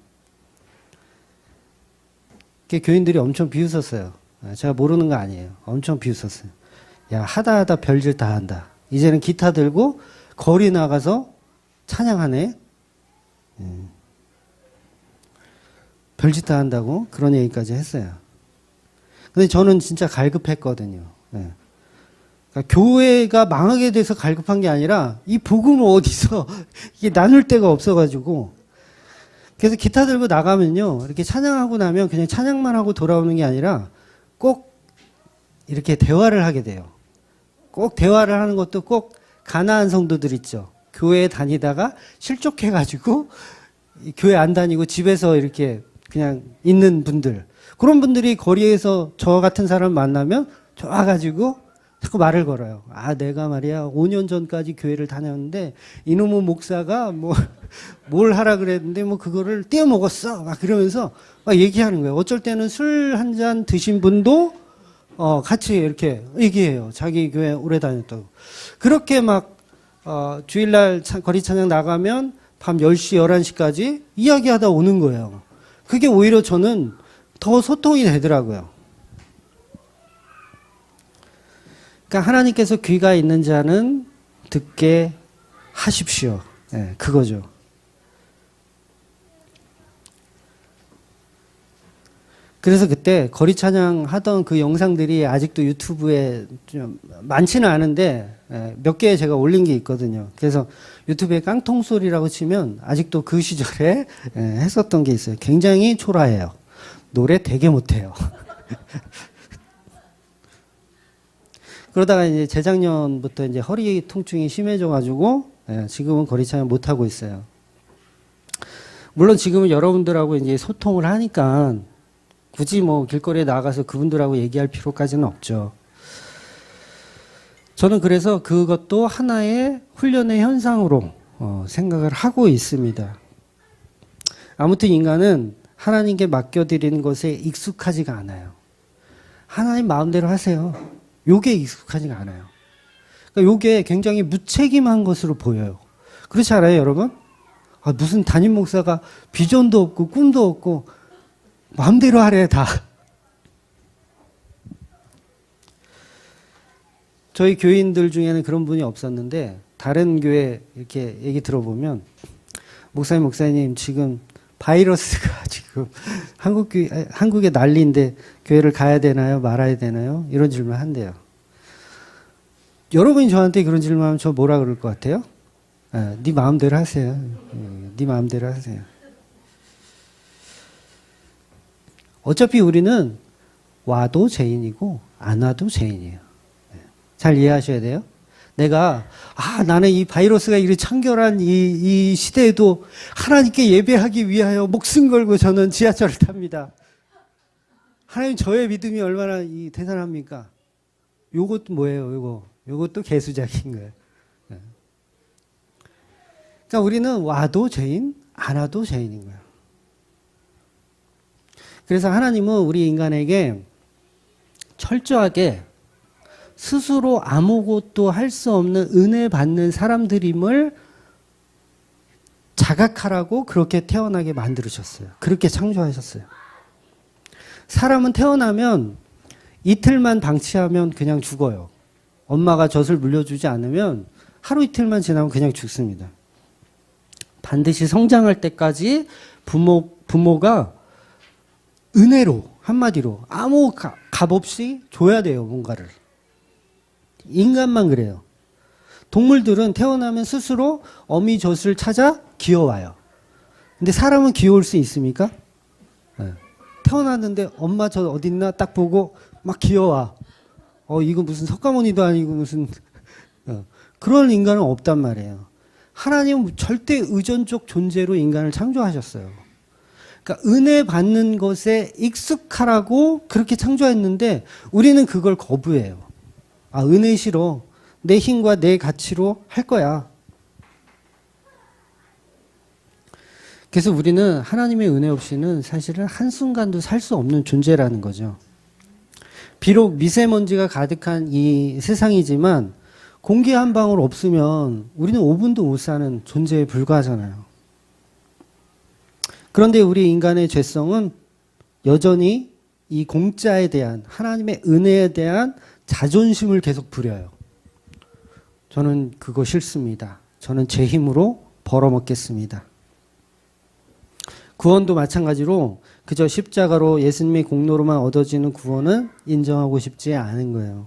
교인들이 엄청 비웃었어요. 제가 모르는 거 아니에요. 엄청 비웃었어요. 야, 하다 별짓 다 한다. 이제는 기타 들고 거리 나가서 찬양하네. 별짓 다 한다고 그런 얘기까지 했어요. 근데 저는 진짜 갈급했거든요. 네. 그러니까 교회가 망하게 돼서 갈급한 게 아니라 이 복음을 어디서 이게 나눌 데가 없어가지고 그래서 기타 들고 나가면요 이렇게 찬양하고 나면 그냥 찬양만 하고 돌아오는 게 아니라 꼭 이렇게 대화를 하게 돼요. 꼭 대화를 하는 것도 꼭 가나안 성도들 있죠. 교회에 다니다가 실족해가지고 교회 안 다니고 집에서 이렇게 그냥 있는 분들, 그런 분들이 거리에서 저 같은 사람 만나면 좋아가지고 자꾸 말을 걸어요. 내가 말이야 5년 전까지 교회를 다녔는데 이놈의 목사가 뭘 하라 그랬는데 그거를 떼어 먹었어. 막 그러면서 막 얘기하는 거예요. 어쩔 때는 술 한 잔 드신 분도 같이 이렇게 얘기해요. 자기 교회 오래 다녔다고. 그렇게 주일날 거리 찬양 나가면 밤 10시, 11시까지 이야기하다 오는 거예요. 그게 오히려 저는 더 소통이 되더라고요. 그러니까 하나님께서 귀가 있는 자는 듣게 하십시오. 네, 그거죠. 그래서 그때 거리 찬양 하던 그 영상들이 아직도 유튜브에 좀 많지는 않은데 몇 개 제가 올린 게 있거든요. 그래서 유튜브에 깡통소리라고 치면 아직도 그 시절에 했었던 게 있어요. 굉장히 초라해요. 노래 되게 못해요. 그러다가 이제 재작년부터 이제 허리 통증이 심해져가지고 지금은 거리 찬양 못 하고 있어요. 물론 지금은 여러분들하고 이제 소통을 하니까 굳이 길거리에 나가서 그분들하고 얘기할 필요까지는 없죠. 저는 그래서 그것도 하나의 훈련의 현상으로 생각을 하고 있습니다. 아무튼 인간은 하나님께 맡겨드리는 것에 익숙하지가 않아요. 하나님 마음대로 하세요. 요게 익숙하지가 않아요. 그러니까 요게 굉장히 무책임한 것으로 보여요. 그렇지 않아요, 여러분? 무슨 담임 목사가 비전도 없고 꿈도 없고 마음대로 하래 다. 저희 교인들 중에는 그런 분이 없었는데 다른 교회 이렇게 얘기 들어보면 목사님 지금 바이러스가 지금 한국에 난리인데 교회를 가야 되나요? 말아야 되나요? 이런 질문 한대요. 여러분이 저한테 그런 질문하면 저 뭐라 그럴 것 같아요? 네 마음대로 하세요. 네 마음대로 하세요. 어차피 우리는 와도 죄인이고 안 와도 죄인이에요. 잘 이해하셔야 돼요. 내가 나는 이 바이러스가 이리 참결한 이 시대에도 하나님께 예배하기 위하여 목숨 걸고 저는 지하철을 탑니다. 하나님 저의 믿음이 얼마나 대단합니까? 요것도 뭐예요? 요것도 개수작인 거예요. 그러니까 우리는 와도 죄인, 안 와도 죄인인 거예요. 그래서 하나님은 우리 인간에게 철저하게 스스로 아무것도 할 수 없는 은혜 받는 사람들임을 자각하라고 그렇게 태어나게 만들으셨어요. 그렇게 창조하셨어요. 사람은 태어나면 이틀만 방치하면 그냥 죽어요. 엄마가 젖을 물려주지 않으면 하루 이틀만 지나면 그냥 죽습니다. 반드시 성장할 때까지 부모가 은혜로, 한마디로 아무 값 없이 줘야 돼요, 뭔가를. 인간만 그래요. 동물들은 태어나면 스스로 어미젖을 찾아 기어와요. 근데 사람은 기어올 수 있습니까? 네. 태어났는데 엄마 젖 어딨나 딱 보고 막 기어와. 이거 무슨 석가모니도 아니고 무슨 그런 인간은 없단 말이에요. 하나님은 절대 의존적 존재로 인간을 창조하셨어요. 그러니까 은혜 받는 것에 익숙하라고 그렇게 창조했는데 우리는 그걸 거부해요. 은혜 싫어. 내 힘과 내 가치로 할 거야. 그래서 우리는 하나님의 은혜 없이는 사실은 한순간도 살 수 없는 존재라는 거죠. 비록 미세먼지가 가득한 이 세상이지만 공기 한 방울 없으면 우리는 5분도 못 사는 존재에 불과하잖아요. 그런데 우리 인간의 죄성은 여전히 이 공짜에 대한, 하나님의 은혜에 대한 자존심을 계속 부려요. 저는 그거 싫습니다. 저는 제 힘으로 벌어먹겠습니다. 구원도 마찬가지로 그저 십자가로 예수님의 공로로만 얻어지는 구원은 인정하고 싶지 않은 거예요.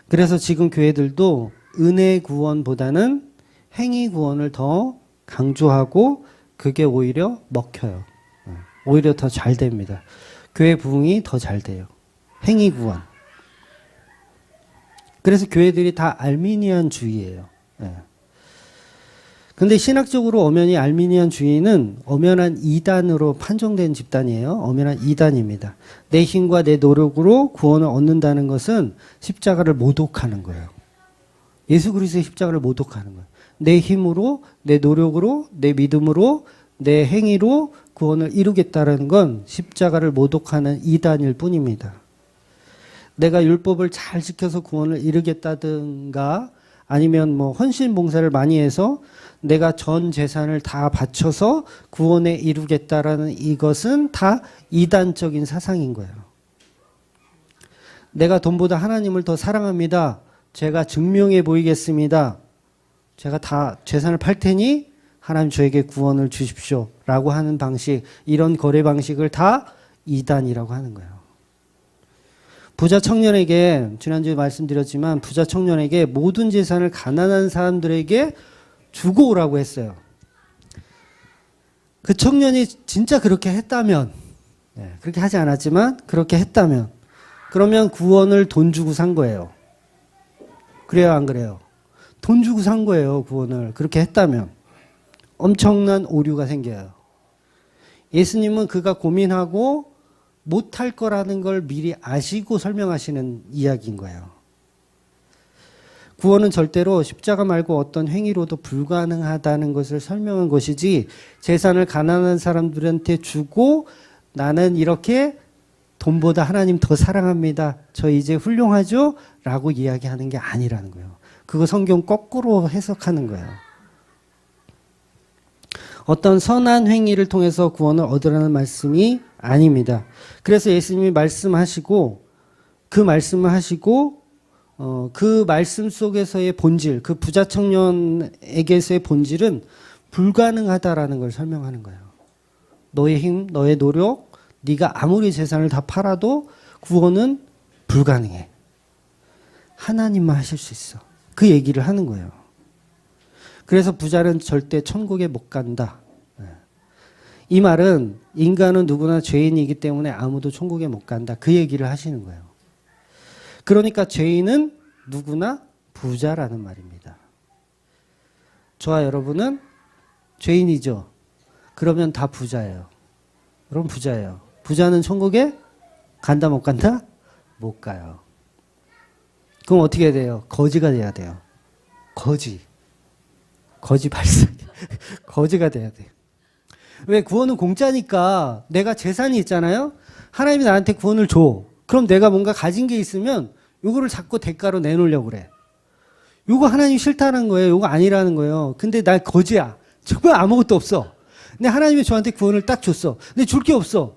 그래서 지금 교회들도 은혜 구원보다는 행위 구원을 더 강조하고 그게 오히려 먹혀요. 오히려 더 잘 됩니다. 교회 부흥이 더 잘 돼요. 행위 구원. 그래서 교회들이 다 알미니안주의예요. 근데 신학적으로 엄연히 알미니안주의는 엄연한 이단으로 판정된 집단이에요. 엄연한 이단입니다. 내 힘과 내 노력으로 구원을 얻는다는 것은 십자가를 모독하는 거예요. 예수 그리스도의 십자가를 모독하는 거예요. 내 힘으로, 내 노력으로, 내 믿음으로, 내 행위로 구원을 이루겠다는 건 십자가를 모독하는 이단일 뿐입니다. 내가 율법을 잘 지켜서 구원을 이루겠다든가 아니면 뭐 헌신 봉사를 많이 해서 내가 전 재산을 다 바쳐서 구원에 이루겠다라는 이것은 다 이단적인 사상인 거예요. 내가 돈보다 하나님을 더 사랑합니다. 제가 증명해 보이겠습니다. 제가 다 재산을 팔 테니 하나님 저에게 구원을 주십시오. 라고 하는 방식, 이런 거래 방식을 다 이단이라고 하는 거예요. 부자 청년에게, 지난주에 말씀드렸지만 부자 청년에게 모든 재산을 가난한 사람들에게 주고 오라고 했어요. 그 청년이 진짜 그렇게 했다면, 그렇게 하지 않았지만 그렇게 했다면, 그러면 구원을 돈 주고 산 거예요. 그래요, 안 그래요? 돈 주고 산 거예요, 구원을. 그렇게 했다면. 엄청난 오류가 생겨요. 예수님은 그가 고민하고 못할 거라는 걸 미리 아시고 설명하시는 이야기인 거예요. 구원은 절대로 십자가 말고 어떤 행위로도 불가능하다는 것을 설명한 것이지, 재산을 가난한 사람들한테 주고 나는 이렇게 돈보다 하나님 더 사랑합니다. 저 이제 훌륭하죠? 라고 이야기하는 게 아니라는 거예요. 그거 성경 거꾸로 해석하는 거예요. 어떤 선한 행위를 통해서 구원을 얻으라는 말씀이 아닙니다. 그래서 예수님이 말씀하시고 그 말씀을 하시고 그 말씀 속에서의 본질, 그 부자 청년에게서의 본질은 불가능하다라는 걸 설명하는 거예요. 너의 힘, 너의 노력, 네가 아무리 재산을 다 팔아도 구원은 불가능해. 하나님만 하실 수 있어. 그 얘기를 하는 거예요. 그래서 부자는 절대 천국에 못 간다. 이 말은 인간은 누구나 죄인이기 때문에 아무도 천국에 못 간다. 그 얘기를 하시는 거예요. 그러니까 죄인은 누구나 부자라는 말입니다. 저와 여러분은 죄인이죠. 그러면 다 부자예요. 그럼 부자예요. 부자는 천국에 간다 못 간다? 못 가요. 그럼 어떻게 해야 돼요? 거지가 돼야 돼요. 거지 발사. 거지가 돼야 돼요. 왜? 구원은 공짜니까. 내가 재산이 있잖아요. 하나님이 나한테 구원을 줘. 그럼 내가 뭔가 가진 게 있으면 요거를 자꾸 대가로 내놓으려고 그래. 요거 하나님 싫다는 거예요. 요거 아니라는 거예요. 근데 나 거지야. 정말 아무것도 없어. 근데 하나님이 저한테 구원을 딱 줬어. 근데 줄 게 없어.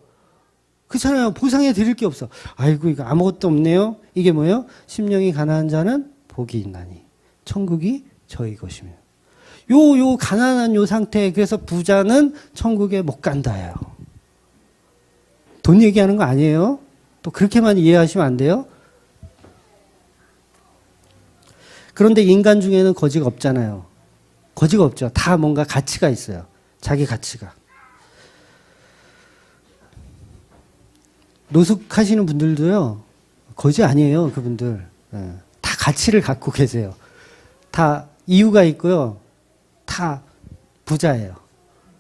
그렇잖아요. 보상해 드릴 게 없어. 아이고 이거 아무것도 없네요. 이게 뭐예요? 심령이 가난한 자는 복이 있나니 천국이 저희 것이며. 요 가난한 요 상태, 그래서 부자는 천국에 못 간다예요. 돈 얘기하는 거 아니에요? 또 그렇게만 이해하시면 안 돼요? 그런데 인간 중에는 거지가 없잖아요. 거지가 없죠. 다 뭔가 가치가 있어요. 자기 가치가. 노숙하시는 분들도요, 거지 아니에요, 그분들. 예. 다 가치를 갖고 계세요. 다 이유가 있고요. 다 부자예요.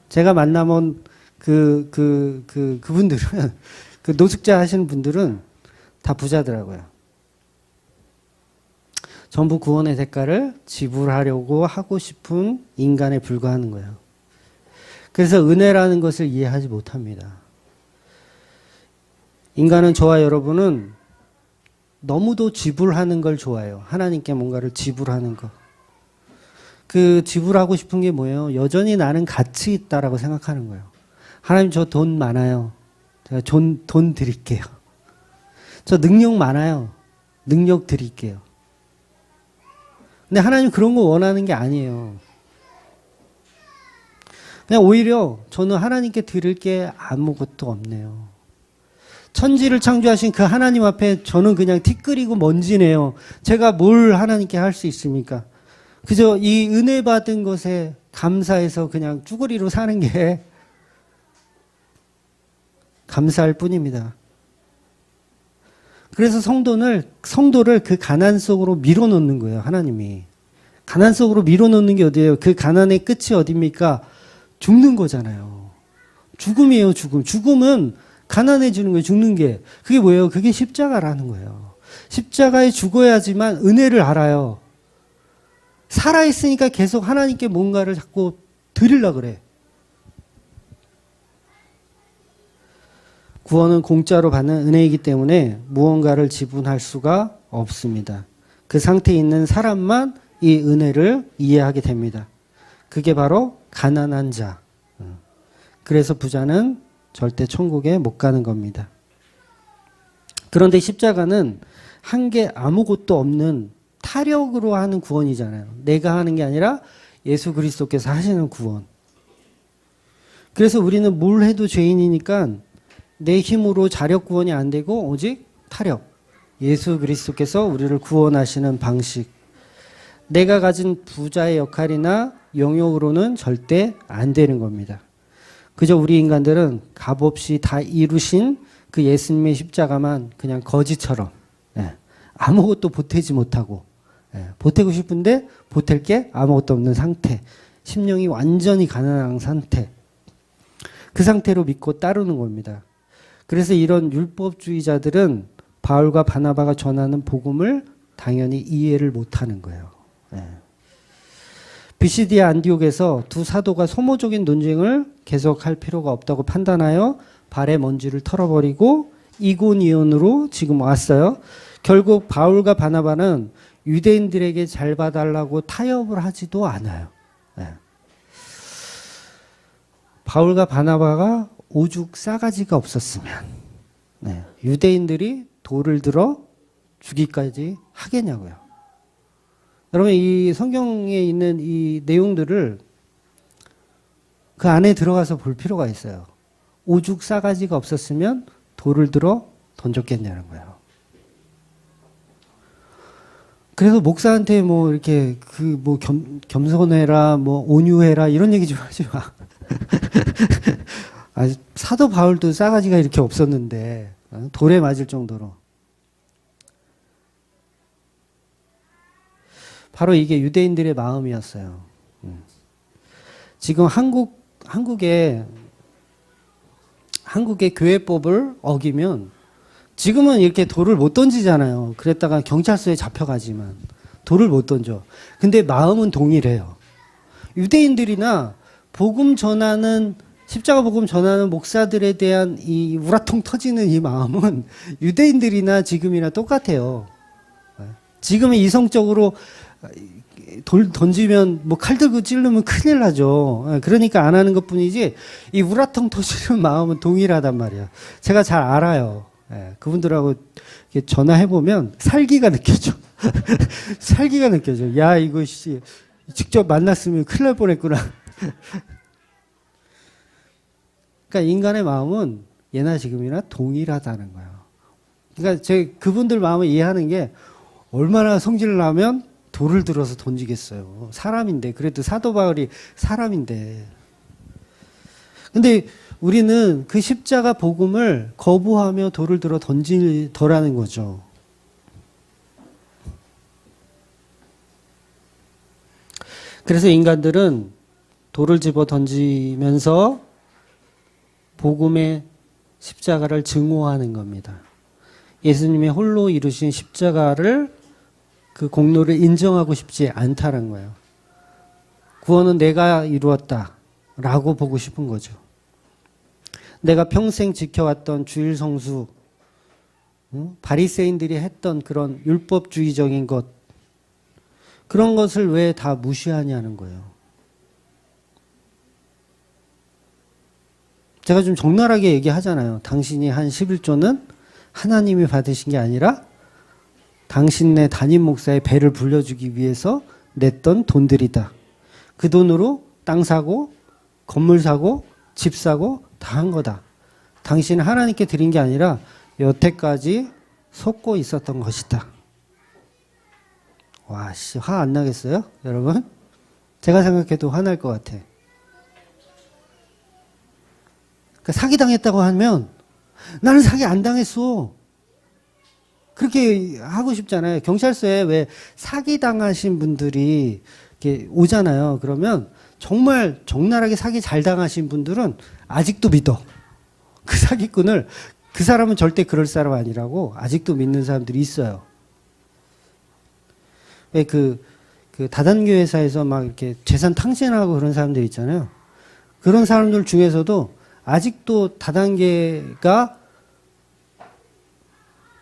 제가 만나본 그분들은, 그 노숙자 하시는 분들은 다 부자더라고요. 전부 구원의 대가를 지불하려고 하고 싶은 인간에 불과하는 거예요. 그래서 은혜라는 것을 이해하지 못합니다. 인간은, 저와 여러분은 너무도 지불하는 걸 좋아해요. 하나님께 뭔가를 지불하는 거. 그 지불하고 싶은 게 뭐예요? 여전히 나는 가치 있다라고 생각하는 거예요. 하나님, 저 돈 많아요. 제가 돈 드릴게요. 저 능력 많아요. 능력 드릴게요. 근데 하나님 그런 거 원하는 게 아니에요. 그냥 오히려 저는 하나님께 드릴 게 아무것도 없네요. 천지를 창조하신 그 하나님 앞에 저는 그냥 티끌이고 먼지네요. 제가 뭘 하나님께 할 수 있습니까? 그저 이 은혜 받은 것에 감사해서 그냥 쭈구리로 사는 게 감사할 뿐입니다. 그래서 성도를 그 가난 속으로 밀어놓는 거예요, 하나님이. 가난 속으로 밀어놓는 게 어디예요? 그 가난의 끝이 어디입니까? 죽는 거잖아요. 죽음이에요, 죽음. 죽음은 가난해지는 거예요, 죽는 게. 그게 뭐예요? 그게 십자가라는 거예요. 십자가에 죽어야지만 은혜를 알아요. 살아있으니까 계속 하나님께 뭔가를 자꾸 드리려고 그래. 구원은 공짜로 받는 은혜이기 때문에 무언가를 지불할 수가 없습니다. 그 상태에 있는 사람만 이 은혜를 이해하게 됩니다. 그게 바로 가난한 자. 그래서 부자는 절대 천국에 못 가는 겁니다. 그런데 십자가는 한 게 아무것도 없는 타력으로 하는 구원이잖아요. 내가 하는 게 아니라 예수 그리스도께서 하시는 구원. 그래서 우리는 뭘 해도 죄인이니까 내 힘으로 자력 구원이 안 되고 오직 타력. 예수 그리스도께서 우리를 구원하시는 방식. 내가 가진 부자의 역할이나 영역으로는 절대 안 되는 겁니다. 그저 우리 인간들은 값없이 다 이루신 그 예수님의 십자가만 그냥 거지처럼 아무것도 보태지 못하고 보태고 싶은데 보탤 게 아무것도 없는 상태. 심령이 완전히 가난한 상태. 그 상태로 믿고 따르는 겁니다. 그래서 이런 율법주의자들은 바울과 바나바가 전하는 복음을 당연히 이해를 못하는 거예요. 비시디아 안디옥에서 두 사도가 소모적인 논쟁을 계속할 필요가 없다고 판단하여 발의 먼지를 털어버리고 이고니온으로 지금 왔어요. 결국 바울과 바나바는 유대인들에게 잘 봐달라고 타협을 하지도 않아요. 바울과 바나바가 오죽 싸가지가 없었으면 유대인들이 돌을 들어 죽이까지 하겠냐고요. 여러분, 이 성경에 있는 이 내용들을 그 안에 들어가서 볼 필요가 있어요. 오죽 싸가지가 없었으면 돌을 들어 던졌겠냐는 거예요. 그래서 목사한테 뭐 이렇게 그 뭐 겸손해라, 뭐 온유해라 이런 얘기 좀 하지 마. 아, 사도 바울도 싸가지가 이렇게 없었는데 돌에 맞을 정도로. 바로 이게 유대인들의 마음이었어요. 지금 한국의 교회법을 어기면 지금은 이렇게 돌을 못 던지잖아요. 그랬다가 경찰서에 잡혀가지만 돌을 못 던져. 근데 마음은 동일해요. 유대인들이나 십자가 복음 전하는 목사들에 대한 이 우라통 터지는 이 마음은 유대인들이나 지금이나 똑같아요. 지금은 이성적으로 돌 던지면 뭐 칼 들고 찌르면 큰일 나죠. 그러니까 안 하는 것 뿐이지 이 우라통 터지는 마음은 동일하단 말이야. 제가 잘 알아요. 그분들하고 전화해보면 살기가 느껴져. 살기가 느껴져. 야, 이거 직접 만났으면 큰일 날 뻔했구나. 그러니까 인간의 마음은 예나 지금이나 동일하다는 거예요. 그러니까 제 그분들 마음을 이해하는 게 얼마나 성질을 나면 돌을 들어서 던지겠어요. 사람인데 그래도 사도 바울이 사람인데. 근데 우리는 그 십자가 복음을 거부하며 돌을 들어 던지더라는 거죠. 그래서 인간들은 돌을 집어 던지면서 복음의 십자가를 증오하는 겁니다. 예수님의 홀로 이루신 십자가를 그 공로를 인정하고 싶지 않다는 거예요. 구원은 내가 이루었다라고 보고 싶은 거죠. 내가 평생 지켜왔던 주일 성수, 바리새인들이 했던 그런 율법주의적인 것, 그런 것을 왜 다 무시하냐는 거예요. 제가 좀 적나라하게 얘기하잖아요. 당신이 한 11조는 하나님이 받으신 게 아니라 당신네 담임 목사의 배를 불려주기 위해서 냈던 돈들이다. 그 돈으로 땅 사고 건물 사고 집 사고 다 한 거다. 당신은 하나님께 드린 게 아니라 여태까지 속고 있었던 것이다. 와, 씨, 화 안 나겠어요? 여러분? 제가 생각해도 화날 것 같아. 그러니까 사기당했다고 하면 나는 사기 안 당했어. 그렇게 하고 싶잖아요. 경찰서에 왜 사기당하신 분들이 이렇게 오잖아요. 그러면 정말 적나라하게 사기 잘 당하신 분들은 아직도 믿어. 그 사기꾼을, 그 사람은 절대 그럴 사람 아니라고 아직도 믿는 사람들이 있어요. 왜 그 다단계 회사에서 막 이렇게 재산 탕진하고 그런 사람들 있잖아요. 그런 사람들 중에서도 아직도 다단계가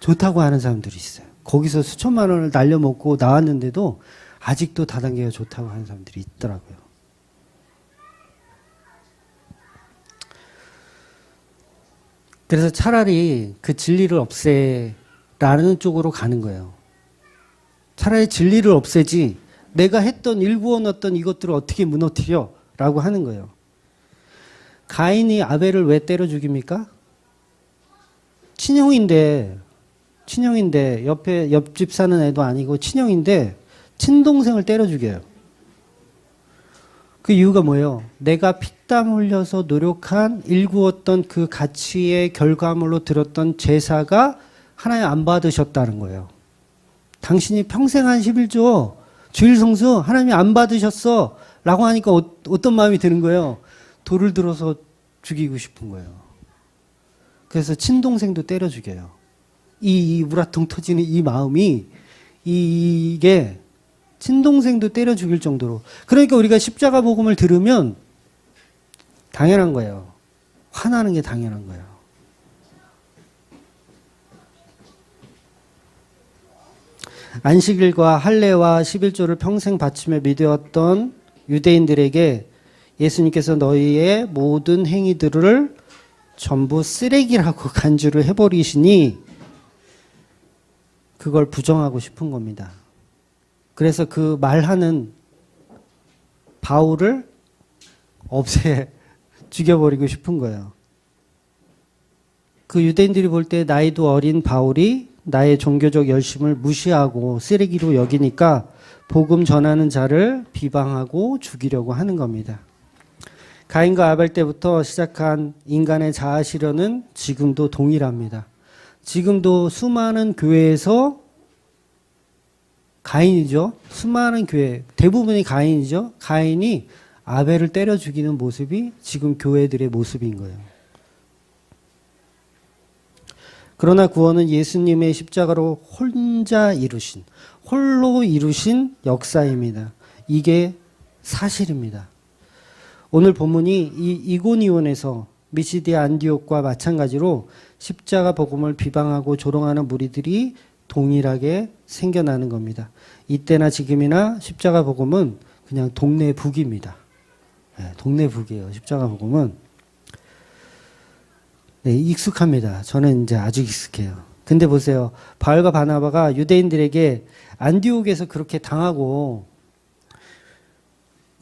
좋다고 하는 사람들이 있어요. 거기서 수천만 원을 날려먹고 나왔는데도 아직도 다단계가 좋다고 하는 사람들이 있더라고요. 그래서 차라리 그 진리를 없애라는 쪽으로 가는 거예요. 차라리 진리를 없애지 내가 했던 일구원 어떤 이것들을 어떻게 무너뜨려? 라고 하는 거예요. 가인이 아벨을 왜 때려 죽입니까? 친형인데 옆집 사는 애도 아니고 친형인데 친동생을 때려 죽여요. 그 이유가 뭐예요? 내가 피땀 흘려서 노력한 일구었던 그 가치의 결과물로 들었던 제사가 하나님 안 받으셨다는 거예요. 당신이 평생 한 11조 주일 성수 하나님이 안 받으셨어 라고 하니까 어떤 마음이 드는 거예요? 돌을 들어서 죽이고 싶은 거예요. 그래서 친동생도 때려 죽여요. 이 우라통 터지는 이 마음이 이게 친동생도 때려 죽일 정도로. 그러니까 우리가 십자가 복음을 들으면 당연한 거예요. 화나는 게 당연한 거예요. 안식일과 할례와 11조를 평생 바치며 믿어왔던 유대인들에게 예수님께서 너희의 모든 행위들을 전부 쓰레기라고 간주를 해버리시니 그걸 부정하고 싶은 겁니다. 그래서 그 말하는 바울을 죽여버리고 싶은 거예요. 그 유대인들이 볼 때 나이도 어린 바울이 나의 종교적 열심을 무시하고 쓰레기로 여기니까 복음 전하는 자를 비방하고 죽이려고 하는 겁니다. 가인과 아벨 때부터 시작한 인간의 자아 실현은 지금도 동일합니다. 지금도 수많은 교회에서 가인이죠. 수많은 교회, 대부분이 가인이죠. 가인이 아벨을 때려 죽이는 모습이 지금 교회들의 모습인 거예요. 그러나 구원은 예수님의 십자가로 홀로 이루신 역사입니다. 이게 사실입니다. 오늘 본문이 이 이고니온에서 미시디아 안디옥과 마찬가지로 십자가 복음을 비방하고 조롱하는 무리들이 동일하게 생겨나는 겁니다. 이때나 지금이나 십자가 복음은 그냥 동네 북입니다. 네, 동네 북이에요. 십자가 복음은. 네, 익숙합니다. 저는 이제 아주 익숙해요. 근데 보세요. 바울과 바나바가 유대인들에게 안디옥에서 그렇게 당하고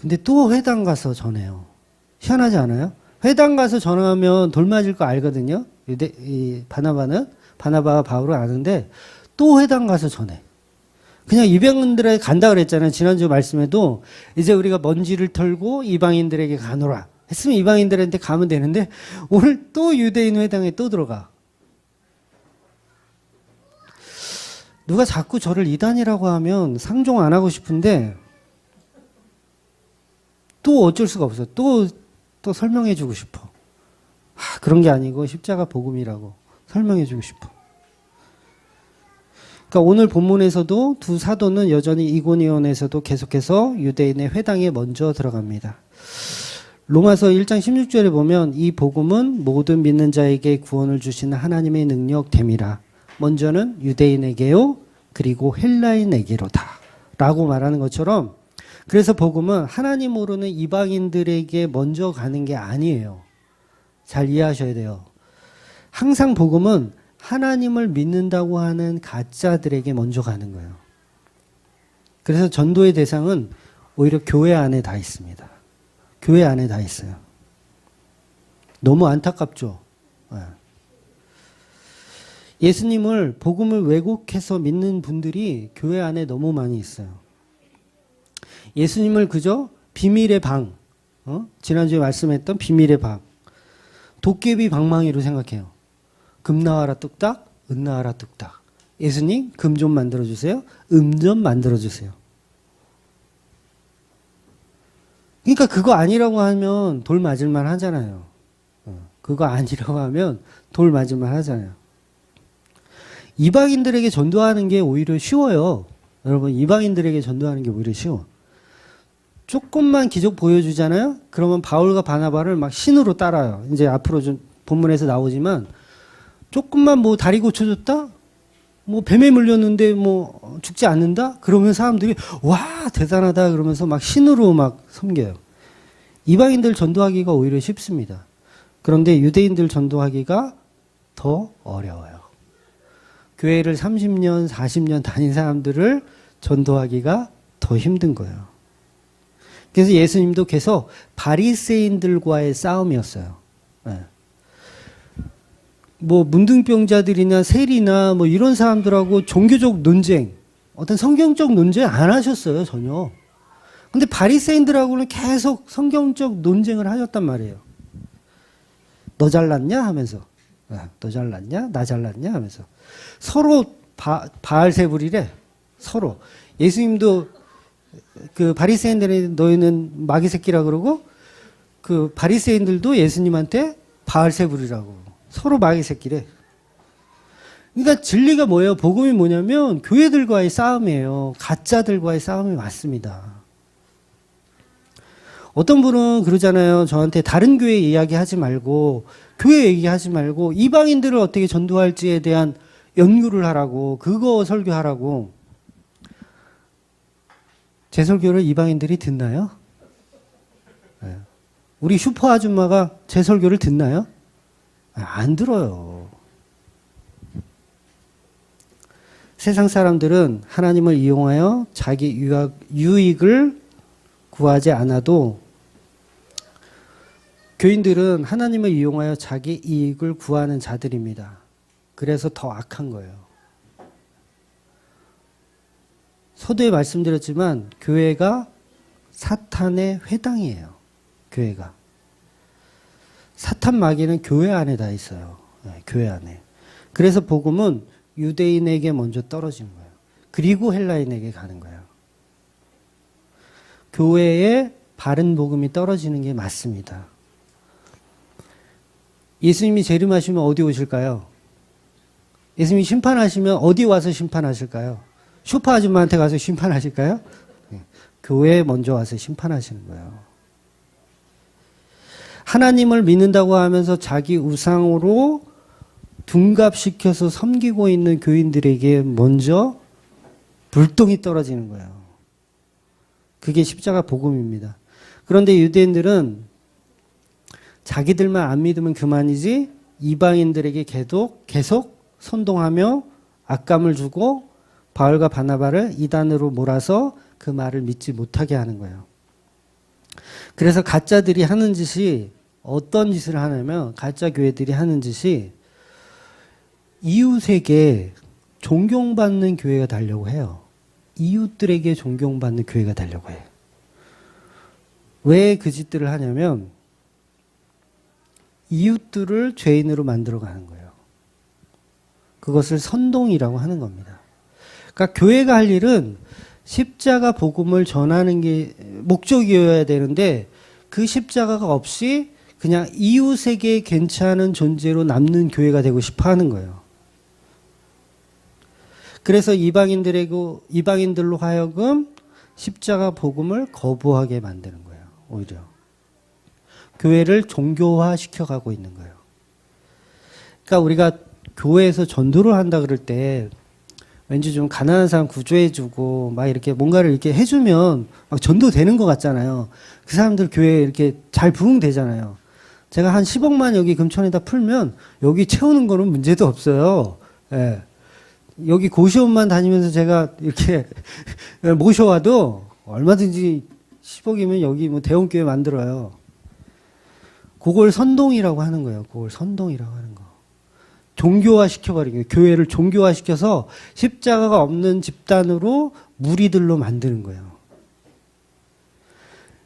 근데 또 회당 가서 전해요. 희한하지 않아요? 회당 가서 전하면 돌 맞을 거 알거든요. 바나바가 바울을 아는데 또 회당 가서 전해. 그냥 이방인들에게 간다 그랬잖아요. 지난주 말씀에도 이제 우리가 먼지를 털고 이방인들에게 가노라 했으면 이방인들한테 가면 되는데 오늘 또 유대인 회당에 또 들어가. 누가 자꾸 저를 이단이라고 하면 상종 안 하고 싶은데 또 어쩔 수가 없어. 또 설명해 주고 싶어. 그런 게 아니고 십자가 복음이라고 설명해 주고 싶어. 그러니까 오늘 본문에서도 두 사도는 여전히 이고니온에서도 계속해서 유대인의 회당에 먼저 들어갑니다. 로마서 1장 16절에 보면 이 복음은 모든 믿는 자에게 구원을 주시는 하나님의 능력됨이라. 먼저는 유대인에게요 그리고 헬라인에게로다 라고 말하는 것처럼 그래서 복음은 하나님 모르는 이방인들에게 먼저 가는 게 아니에요. 잘 이해하셔야 돼요. 항상 복음은 하나님을 믿는다고 하는 가짜들에게 먼저 가는 거예요. 그래서 전도의 대상은 오히려 교회 안에 다 있습니다. 교회 안에 다 있어요. 너무 안타깝죠. 예수님을 복음을 왜곡해서 믿는 분들이 교회 안에 너무 많이 있어요. 예수님을 그저 비밀의 방, 지난주에 말씀했던 비밀의 방, 도깨비 방망이로 생각해요. 금 나와라 뚝딱, 은 나와라 뚝딱. 예수님 금 좀 만들어주세요. 음 좀 만들어주세요. 그러니까 그거 아니라고 하면 돌 맞을만 하잖아요. 그거 아니라고 하면 돌 맞을만 하잖아요. 이방인들에게 전도하는 게 오히려 쉬워요. 여러분 이방인들에게 전도하는 게 오히려 쉬워. 조금만 기적 보여주잖아요. 그러면 바울과 바나바를 막 신으로 따라요. 이제 앞으로 좀 본문에서 나오지만 조금만 뭐 다리 고쳐줬다? 뭐 뱀에 물렸는데 뭐 죽지 않는다? 그러면 사람들이 와 대단하다 그러면서 막 신으로 막 섬겨요. 이방인들 전도하기가 오히려 쉽습니다. 그런데 유대인들 전도하기가 더 어려워요. 교회를 30년, 40년 다닌 사람들을 전도하기가 더 힘든 거예요. 그래서 예수님도 계속 바리새인들과의 싸움이었어요. 뭐 문둥병자들이나 세리나 뭐 이런 사람들하고 종교적 논쟁, 어떤 성경적 논쟁 안 하셨어요, 전혀. 근데 바리새인들하고는 계속 성경적 논쟁을 하셨단 말이에요. 너 잘났냐 하면서, 너 잘났냐, 나 잘났냐 하면서 서로 바알세불이래. 서로. 예수님도 그 바리새인들이 너희는 마귀 새끼라 그러고 그 바리새인들도 예수님한테 바알세불이라고. 서로 마귀 새끼래. 그러니까 진리가 뭐예요? 복음이 뭐냐면 교회들과의 싸움이에요. 가짜들과의 싸움이 맞습니다. 어떤 분은 그러잖아요. 저한테 다른 교회 이야기하지 말고 교회 얘기하지 말고 이방인들을 어떻게 전도할지에 대한 연구를 하라고, 그거 설교하라고. 제 설교를 이방인들이 듣나요? 우리 슈퍼 아줌마가 제 설교를 듣나요? 안 들어요. 세상 사람들은 하나님을 이용하여 자기 유익을 구하지 않아도 교인들은 하나님을 이용하여 자기 이익을 구하는 자들입니다. 그래서 더 악한 거예요. 서두에 말씀드렸지만 교회가 사탄의 회당이에요. 교회가. 사탄 마귀는 교회 안에 다 있어요. 교회 안에. 그래서 복음은 유대인에게 먼저 떨어진 거예요. 그리고 헬라인에게 가는 거예요. 교회에 바른 복음이 떨어지는 게 맞습니다. 예수님이 재림하시면 어디 오실까요? 예수님이 심판하시면 어디 와서 심판하실까요? 슈퍼 아줌마한테 가서 심판하실까요? 교회에 먼저 와서 심판하시는 거예요. 하나님을 믿는다고 하면서 자기 우상으로 둔갑시켜서 섬기고 있는 교인들에게 먼저 불똥이 떨어지는 거예요. 그게 십자가 복음입니다. 그런데 유대인들은 자기들만 안 믿으면 그만이지 이방인들에게 계속 선동하며 악감을 주고 바울과 바나바를 이단으로 몰아서 그 말을 믿지 못하게 하는 거예요. 그래서 가짜들이 하는 짓이 어떤 짓을 하냐면 가짜 교회들이 하는 짓이 이웃에게 존경받는 교회가 되려고 해요. 이웃들에게 존경받는 교회가 되려고 해요. 왜 그 짓들을 하냐면 이웃들을 죄인으로 만들어가는 거예요. 그것을 선동이라고 하는 겁니다. 그러니까 교회가 할 일은 십자가 복음을 전하는 게 목적이어야 되는데 그 십자가가 없이 그냥 이웃에게 괜찮은 존재로 남는 교회가 되고 싶어 하는 거예요. 그래서 이방인들로 하여금 십자가 복음을 거부하게 만드는 거예요. 오히려. 교회를 종교화 시켜가고 있는 거예요. 그러니까 우리가 교회에서 전도를 한다 그럴 때 왠지 좀 가난한 사람 구조해주고 막 이렇게 뭔가를 이렇게 해주면 막 전도되는 것 같잖아요. 그 사람들 교회에 이렇게 잘 부응되잖아요. 제가 한 10억만 여기 금천에다 풀면 여기 채우는 거는 문제도 없어요. 예. 여기 고시원만 다니면서 제가 이렇게 모셔와도 얼마든지 10억이면 여기 뭐 대원교회 만들어요. 그걸 선동이라고 하는 거예요. 그걸 선동이라고 하는 거. 종교화 시켜버리는 거예요. 교회를 종교화 시켜서 십자가가 없는 집단으로 무리들로 만드는 거예요.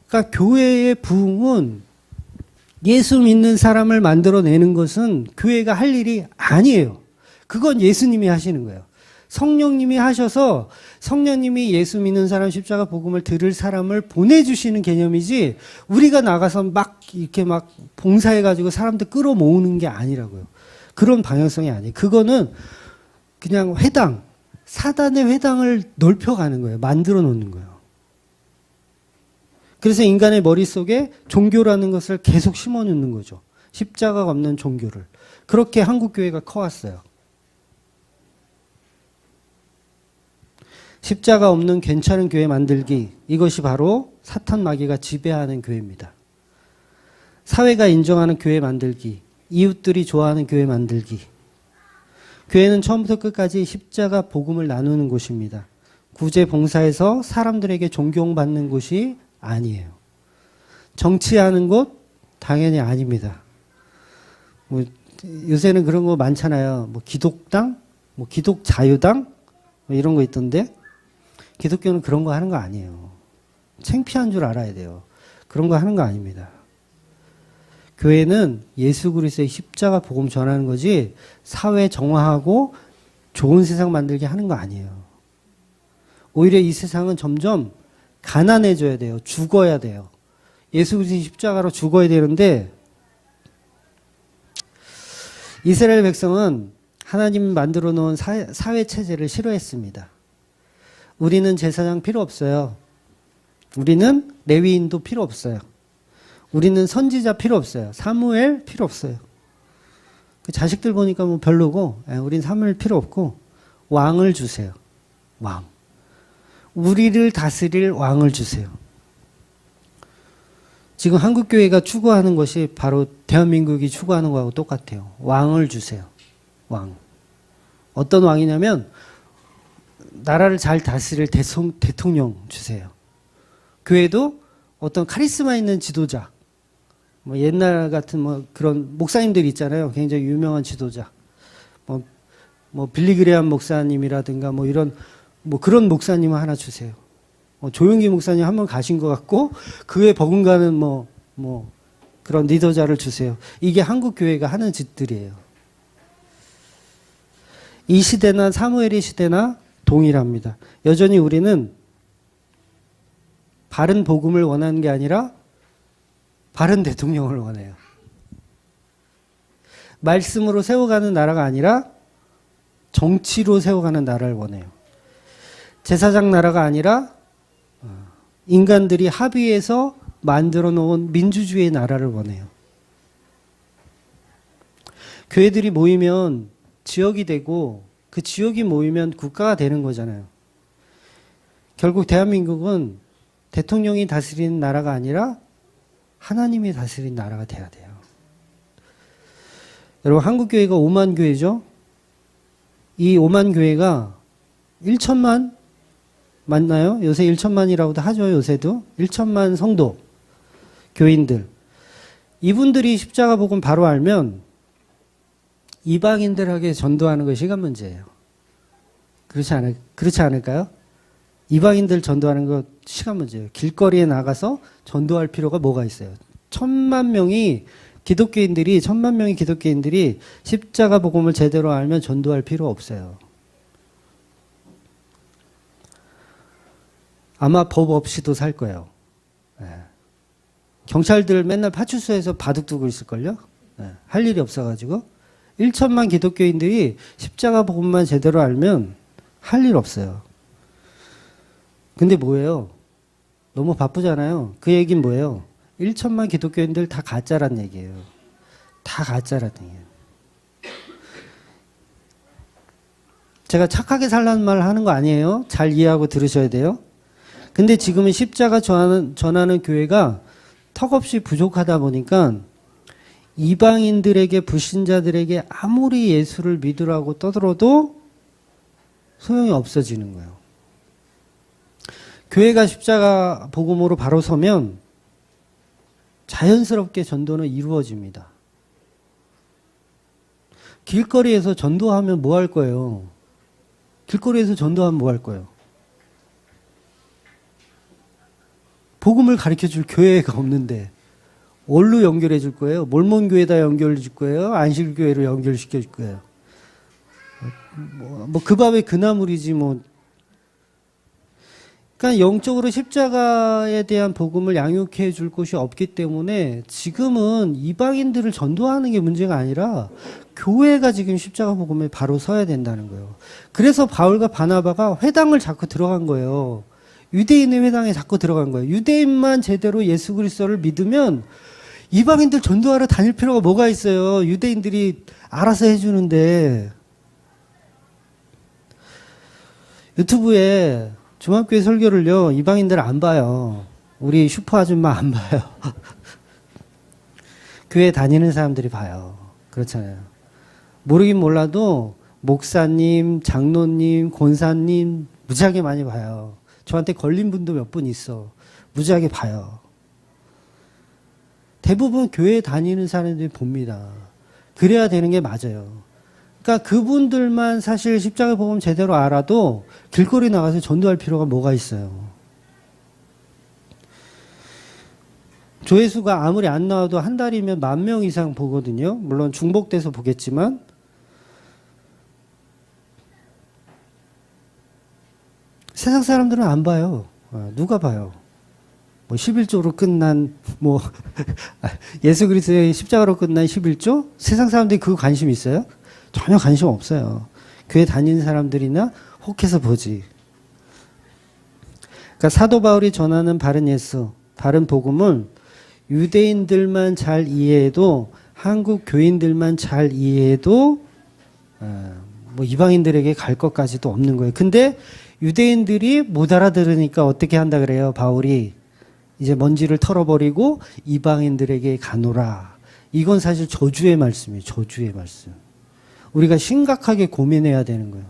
그러니까 교회의 부흥은 예수 믿는 사람을 만들어내는 것은 교회가 할 일이 아니에요. 그건 예수님이 하시는 거예요. 성령님이 하셔서 성령님이 예수 믿는 사람 십자가 복음을 들을 사람을 보내주시는 개념이지 우리가 나가서 막 이렇게 막 봉사해가지고 사람들 끌어모으는 게 아니라고요. 그런 방향성이 아니에요. 그거는 그냥 회당, 사단의 회당을 넓혀가는 거예요. 만들어 놓는 거예요. 그래서 인간의 머릿속에 종교라는 것을 계속 심어 놓는 거죠. 십자가가 없는 종교를. 그렇게 한국교회가 커왔어요. 십자가 없는 괜찮은 교회 만들기, 이것이 바로 사탄 마귀가 지배하는 교회입니다. 사회가 인정하는 교회 만들기, 이웃들이 좋아하는 교회 만들기. 교회는 처음부터 끝까지 십자가 복음을 나누는 곳입니다. 구제 봉사에서 사람들에게 존경받는 곳이 아니에요. 정치하는 곳? 당연히 아닙니다. 뭐 요새는 그런 거 많잖아요. 뭐 기독당? 뭐 기독자유당? 뭐 이런 거 있던데 기독교는 그런 거 하는 거 아니에요. 창피한 줄 알아야 돼요. 그런 거 하는 거 아닙니다. 교회는 예수 그리스도의 십자가 복음 전하는 거지 사회 정화하고 좋은 세상 만들게 하는 거 아니에요. 오히려 이 세상은 점점 가난해져야 돼요. 죽어야 돼요. 예수 그리스도의 십자가로 죽어야 되는데 이스라엘 백성은 하나님 만들어 놓은 사회 체제를 싫어했습니다. 우리는 제사장 필요 없어요. 우리는 레위인도 필요 없어요. 우리는 선지자 필요 없어요. 사무엘 필요 없어요. 그 자식들 보니까 뭐 별로고, 우린 사무엘 필요 없고, 왕을 주세요. 왕. 우리를 다스릴 왕을 주세요. 지금 한국교회가 추구하는 것이 바로 대한민국이 추구하는 거하고 똑같아요. 왕을 주세요. 왕. 어떤 왕이냐면, 나라를 잘 다스릴 대통령 주세요. 교회도 어떤 카리스마 있는 지도자, 뭐 옛날 같은 뭐 그런 목사님들 있잖아요. 굉장히 유명한 지도자. 뭐 빌리그레암 목사님이라든가 뭐 이런 뭐 그런 목사님을 하나 주세요. 조용기 목사님 한 번 가신 것 같고 그 외에 버금가는 뭐 그런 리더자를 주세요. 이게 한국 교회가 하는 짓들이에요. 이 시대나 사무엘의 시대나 동일합니다. 여전히 우리는 바른 복음을 원하는 게 아니라 바른 대통령을 원해요. 말씀으로 세워가는 나라가 아니라 정치로 세워가는 나라를 원해요. 제사장 나라가 아니라 인간들이 합의해서 만들어 놓은 민주주의 나라를 원해요. 교회들이 모이면 지역이 되고 그 지역이 모이면 국가가 되는 거잖아요. 결국 대한민국은 대통령이 다스리는 나라가 아니라 하나님이 다스리는 나라가 돼야 돼요. 여러분 한국교회가 5만 교회죠. 이 5만 교회가 1천만 맞나요? 요새 1천만이라고도 하죠. 요새도 1천만 성도 교인들. 이분들이 십자가 복음 바로 알면 이방인들에게 전도하는 것이 시간 문제예요. 그렇지 않을까요? 이방인들 전도하는 것 시간 문제예요. 길거리에 나가서 전도할 필요가 뭐가 있어요? 1,000,000명이 기독교인들이 십자가 복음을 제대로 알면 전도할 필요 없어요. 아마 법 없이도 살 거예요. 네. 경찰들 맨날 파출소에서 바둑 두고 있을걸요? 네. 할 일이 없어가지고 1,000,000 기독교인들이 십자가 복음만 제대로 알면 할 일 없어요. 근데 뭐예요? 너무 바쁘잖아요. 그 얘기는 뭐예요? 1,000,000 기독교인들 다 가짜란 얘기예요. 다 가짜란 얘기예요. 제가 착하게 살라는 말 하는 거 아니에요. 잘 이해하고 들으셔야 돼요. 근데 지금은 십자가 전하는 교회가 턱없이 부족하다 보니까 이방인들에게, 불신자들에게 아무리 예수를 믿으라고 떠들어도 소용이 없어지는 거예요. 교회가 십자가 복음으로 바로 서면 자연스럽게 전도는 이루어집니다. 길거리에서 전도하면 뭐 할 거예요? 길거리에서 전도하면 뭐 할 거예요? 복음을 가르쳐 줄 교회가 없는데 뭘로 연결해 줄 거예요? 몰몬교회에다 연결해 줄 거예요? 안식교회로 연결시켜 줄 거예요? 그 밥에 그 나물이지 뭐. 그러니까 영적으로 십자가에 대한 복음을 양육해 줄 곳이 없기 때문에 지금은 이방인들을 전도하는 게 문제가 아니라 교회가 지금 십자가 복음에 바로 서야 된다는 거예요. 그래서 바울과 바나바가 회당을 자꾸 들어간 거예요. 유대인의 회당에 자꾸 들어간 거예요. 유대인만 제대로 예수 그리스도를 믿으면 이방인들 전도하러 다닐 필요가 뭐가 있어요. 유대인들이 알아서 해주는데. 유튜브에 중학교의 설교를요, 이방인들 안 봐요. 우리 슈퍼 아줌마 안 봐요. 교회 다니는 사람들이 봐요. 그렇잖아요. 모르긴 몰라도 목사님, 장로님, 권사님 무지하게 많이 봐요. 저한테 걸린 분도 몇 분 있어. 무지하게 봐요. 대부분 교회 다니는 사람들이 봅니다. 그래야 되는 게 맞아요. 그러니까 그분들만 사실 십자가 복음 제대로 알아도 길거리 나가서 전도할 필요가 뭐가 있어요. 조회수가 아무리 안 나와도 한 달이면 10,000명 이상 보거든요. 물론 중복돼서 보겠지만. 세상 사람들은 안 봐요. 누가 봐요? 뭐 11조로 끝난 예수 그리스도의 십자가로 끝난 11조? 세상 사람들이 그 관심 있어요? 전혀 관심 없어요. 교회 다니는 사람들이나 혹해서 보지. 그러니까 사도 바울이 전하는 바른 예수, 바른 복음을 유대인들만 잘 이해해도, 한국 교인들만 잘 이해해도 이방인들에게 갈 것까지도 없는 거예요. 근데 유대인들이 못 알아들으니까 어떻게 한다 그래요? 바울이 이제 먼지를 털어버리고 이방인들에게 가노라. 이건 사실 저주의 말씀이에요. 저주의 말씀. 우리가 심각하게 고민해야 되는 거예요.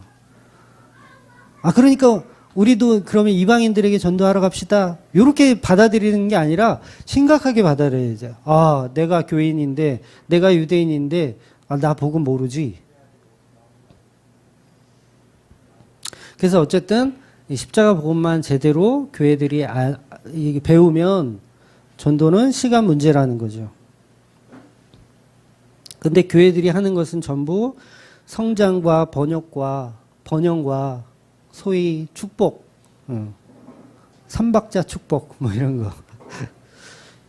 그러니까 우리도 그러면 이방인들에게 전도하러 갑시다. 이렇게 받아들이는 게 아니라 심각하게 받아들여야죠. 내가 교인인데, 내가 유대인인데, 나 복음 모르지. 그래서 어쨌든 십자가 복음만 제대로 교회들이 배우면 전도는 시간 문제라는 거죠. 근데 교회들이 하는 것은 전부 성장과 번영과 소위 축복, 삼박자 축복 이런 거.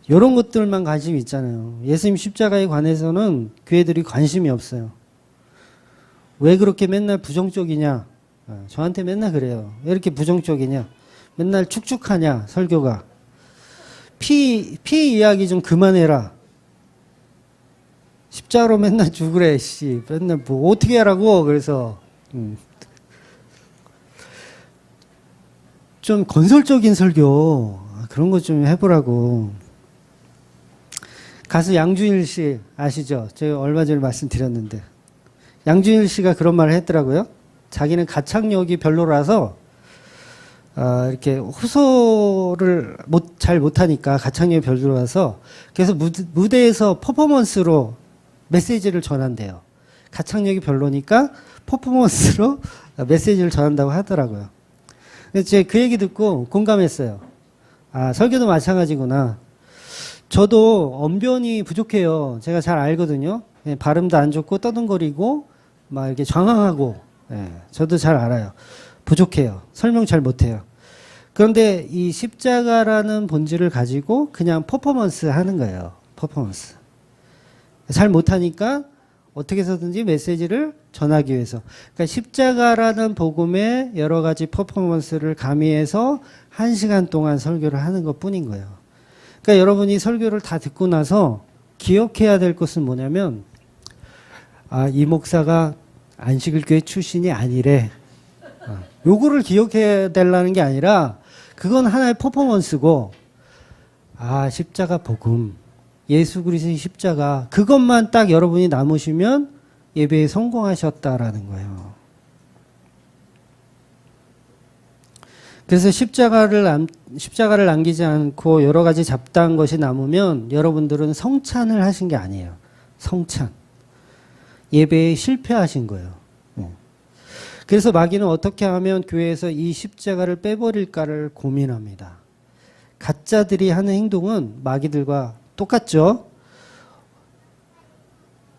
이런 것들만 관심이 있잖아요. 예수님 십자가에 관해서는 교회들이 관심이 없어요. 왜 그렇게 맨날 부정적이냐? 저한테 맨날 그래요. 왜 이렇게 부정적이냐? 맨날 축축하냐, 설교가. 피 이야기 좀 그만해라. 십자가로 맨날 죽으래, 씨. 맨날 어떻게 하라고, 그래서. 좀 건설적인 설교, 그런 거 좀 해보라고. 가수 양준일 씨 아시죠? 제가 얼마 전에 말씀드렸는데. 양준일 씨가 그런 말을 했더라고요. 자기는 가창력이 별로라서 이렇게 호소를 잘 못하니까 가창력이 별 들어와서 그래서 무대에서 퍼포먼스로 메시지를 전한대요. 가창력이 별로니까 퍼포먼스로 메시지를 전한다고 하더라고요. 그래서 제가 그 얘기 듣고 공감했어요. 아, 설교도 마찬가지구나. 저도 언변이 부족해요. 제가 잘 알거든요. 발음도 안 좋고 떠듬거리고 막 이렇게 장황하고, 저도 잘 알아요. 부족해요. 설명 잘 못해요. 그런데 이 십자가라는 본질을 가지고 그냥 퍼포먼스 하는 거예요. 퍼포먼스. 잘 못하니까 어떻게 해서든지 메시지를 전하기 위해서. 그러니까 십자가라는 복음의 여러 가지 퍼포먼스를 가미해서 1시간 동안 설교를 하는 것 뿐인 거예요. 그러니까 여러분이 설교를 다 듣고 나서 기억해야 될 것은 뭐냐면, 아, 이 목사가 안식일교회 출신이 아니래. 요거를 기억해야 되려는 게 아니라 그건 하나의 퍼포먼스고, 아, 십자가 복음, 예수 그리스도의 십자가, 그것만 딱 여러분이 남으시면 예배에 성공하셨다라는 거예요. 그래서 십자가를 남기지 않고 여러 가지 잡다한 것이 남으면 여러분들은 성찬을 하신 게 아니에요. 성찬. 예배에 실패하신 거예요. 그래서 마귀는 어떻게 하면 교회에서 이 십자가를 빼버릴까를 고민합니다. 가짜들이 하는 행동은 마귀들과 똑같죠?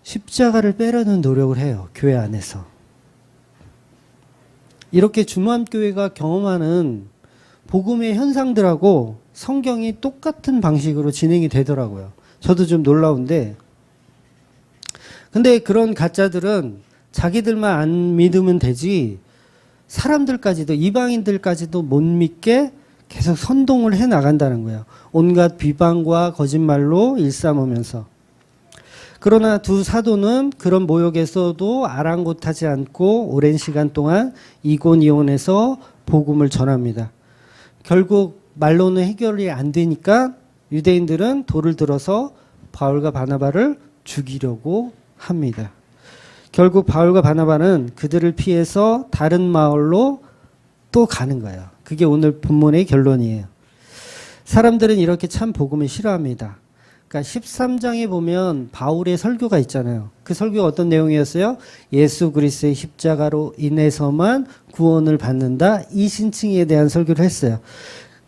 십자가를 빼려는 노력을 해요. 교회 안에서. 이렇게 중암교회가 경험하는 복음의 현상들하고 성경이 똑같은 방식으로 진행이 되더라고요. 저도 좀 놀라운데, 근데 그런 가짜들은 자기들만 안 믿으면 되지 사람들까지도, 이방인들까지도 못 믿게 계속 선동을 해 나간다는 거예요. 온갖 비방과 거짓말로 일삼으면서. 그러나 두 사도는 그런 모욕에서도 아랑곳하지 않고 오랜 시간 동안 이곤이온에서 복음을 전합니다. 결국 말로는 해결이 안 되니까 유대인들은 돌을 들어서 바울과 바나바를 죽이려고 합니다. 결국 바울과 바나바는 그들을 피해서 다른 마을로 또 가는 거예요. 그게 오늘 본문의 결론이에요. 사람들은 이렇게 참 복음을 싫어합니다. 그러니까 13장에 보면 바울의 설교가 있잖아요. 그 설교가 어떤 내용이었어요? 예수 그리스도의 십자가로 인해서만 구원을 받는다. 이 신칭의에 대한 설교를 했어요.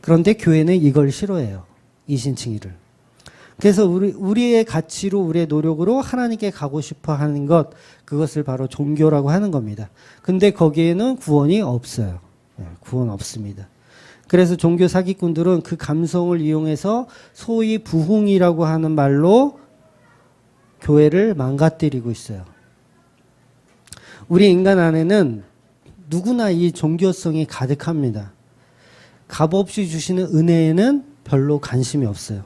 그런데 교회는 이걸 싫어해요. 이 신칭의를. 그래서 우리의 가치로, 우리의 노력으로 하나님께 가고 싶어 하는 것, 그것을 바로 종교라고 하는 겁니다. 근데 거기에는 구원이 없어요. 구원 없습니다. 그래서 종교 사기꾼들은 그 감성을 이용해서 소위 부흥이라고 하는 말로 교회를 망가뜨리고 있어요. 우리 인간 안에는 누구나 이 종교성이 가득합니다. 값없이 주시는 은혜에는 별로 관심이 없어요.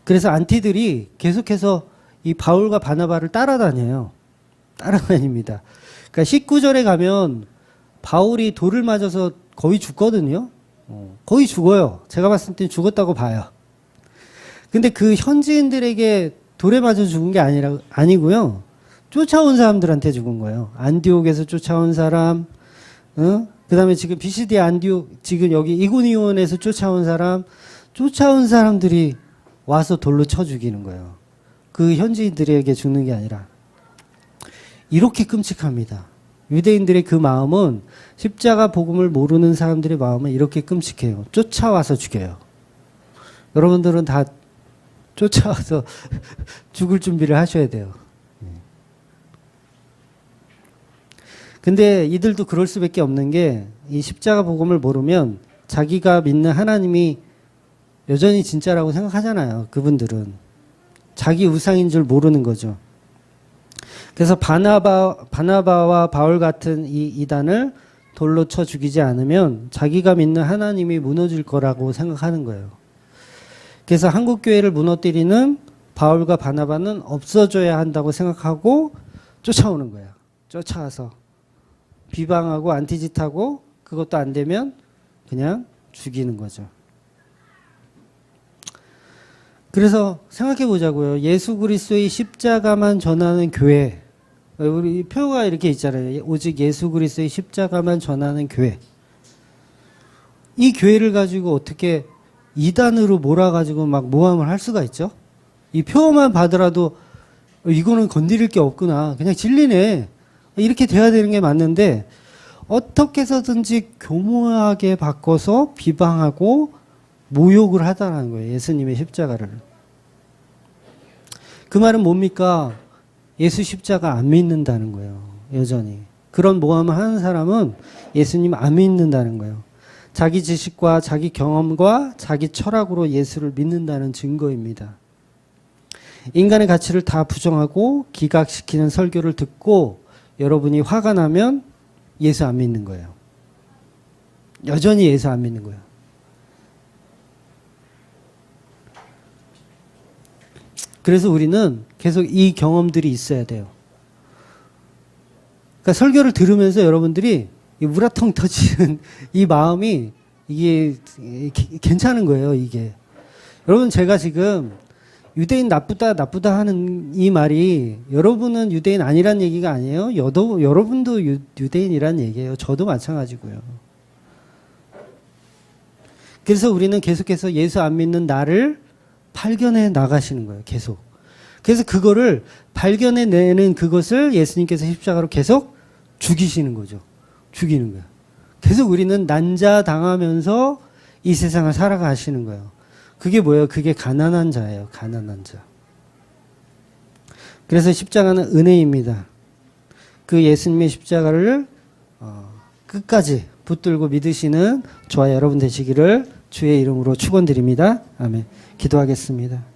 그래서 안티들이 계속해서 이 바울과 바나바를 따라다녀요. 따라다닙니다. 그러니까 19절에 가면 바울이 돌을 맞아서 거의 죽거든요. 거의 죽어요. 제가 봤을 때 죽었다고 봐요. 근데 그 현지인들에게 돌에 맞아 죽은 게 아니고요. 쫓아온 사람들한테 죽은 거예요. 안디옥에서 쫓아온 사람, 그 다음에 지금 비시디 안디옥, 지금 여기 이고니온에서 쫓아온 사람들이 와서 돌로 쳐 죽이는 거예요. 그 현지인들에게 죽는 게 아니라. 이렇게 끔찍합니다. 유대인들의 그 마음은, 십자가 복음을 모르는 사람들의 마음은 이렇게 끔찍해요. 쫓아와서 죽여요. 여러분들은 다 쫓아와서 죽을 준비를 하셔야 돼요. 근데 이들도 그럴 수밖에 없는 게, 이 십자가 복음을 모르면 자기가 믿는 하나님이 여전히 진짜라고 생각하잖아요. 그분들은. 자기 우상인 줄 모르는 거죠. 그래서 바나바와 바울 같은 이 이단을 돌로 쳐 죽이지 않으면 자기가 믿는 하나님이 무너질 거라고 생각하는 거예요. 그래서 한국교회를 무너뜨리는 바울과 바나바는 없어져야 한다고 생각하고 쫓아오는 거예요. 쫓아와서 비방하고 안티짓하고, 그것도 안 되면 그냥 죽이는 거죠. 그래서 생각해 보자고요. 예수 그리스도의 십자가만 전하는 교회. 우리 표가 이렇게 있잖아요. 오직 예수 그리스도의 십자가만 전하는 교회. 이 교회를 가지고 어떻게 이단으로 몰아가지고 막 모함을 할 수가 있죠? 이 표만 봐더라도 이거는 건드릴 게 없구나. 그냥 진리네. 이렇게 돼야 되는 게 맞는데 어떻게 해서든지 교묘하게 바꿔서 비방하고 모욕을 하다라는 거예요. 예수님의 십자가를. 그 말은 뭡니까? 예수 십자가 안 믿는다는 거예요. 여전히. 그런 모함을 하는 사람은 예수님 안 믿는다는 거예요. 자기 지식과 자기 경험과 자기 철학으로 예수를 믿는다는 증거입니다. 인간의 가치를 다 부정하고 기각시키는 설교를 듣고 여러분이 화가 나면 예수 안 믿는 거예요. 여전히 예수 안 믿는 거예요. 그래서 우리는 계속 이 경험들이 있어야 돼요. 그러니까 설교를 들으면서 여러분들이 이 우라통 터지는 이 마음이 이게 괜찮은 거예요, 이게. 여러분, 제가 지금 유대인 나쁘다 하는 이 말이 여러분은 유대인 아니란 얘기가 아니에요. 여러분도 유대인이란 얘기예요. 저도 마찬가지고요. 그래서 우리는 계속해서 예수 안 믿는 나를 발견해 나가시는 거예요. 계속. 그래서 그거를 발견해내는 그것을 예수님께서 십자가로 계속 죽이시는 거죠. 죽이는 거예요. 계속 우리는 난자당하면서 이 세상을 살아가시는 거예요. 그게 뭐예요? 그게 가난한 자예요. 가난한 자. 그래서 십자가는 은혜입니다. 그 예수님의 십자가를 끝까지 붙들고 믿으시는 저와 여러분 되시기를 주의 이름으로 축원드립니다. 아멘. 기도하겠습니다.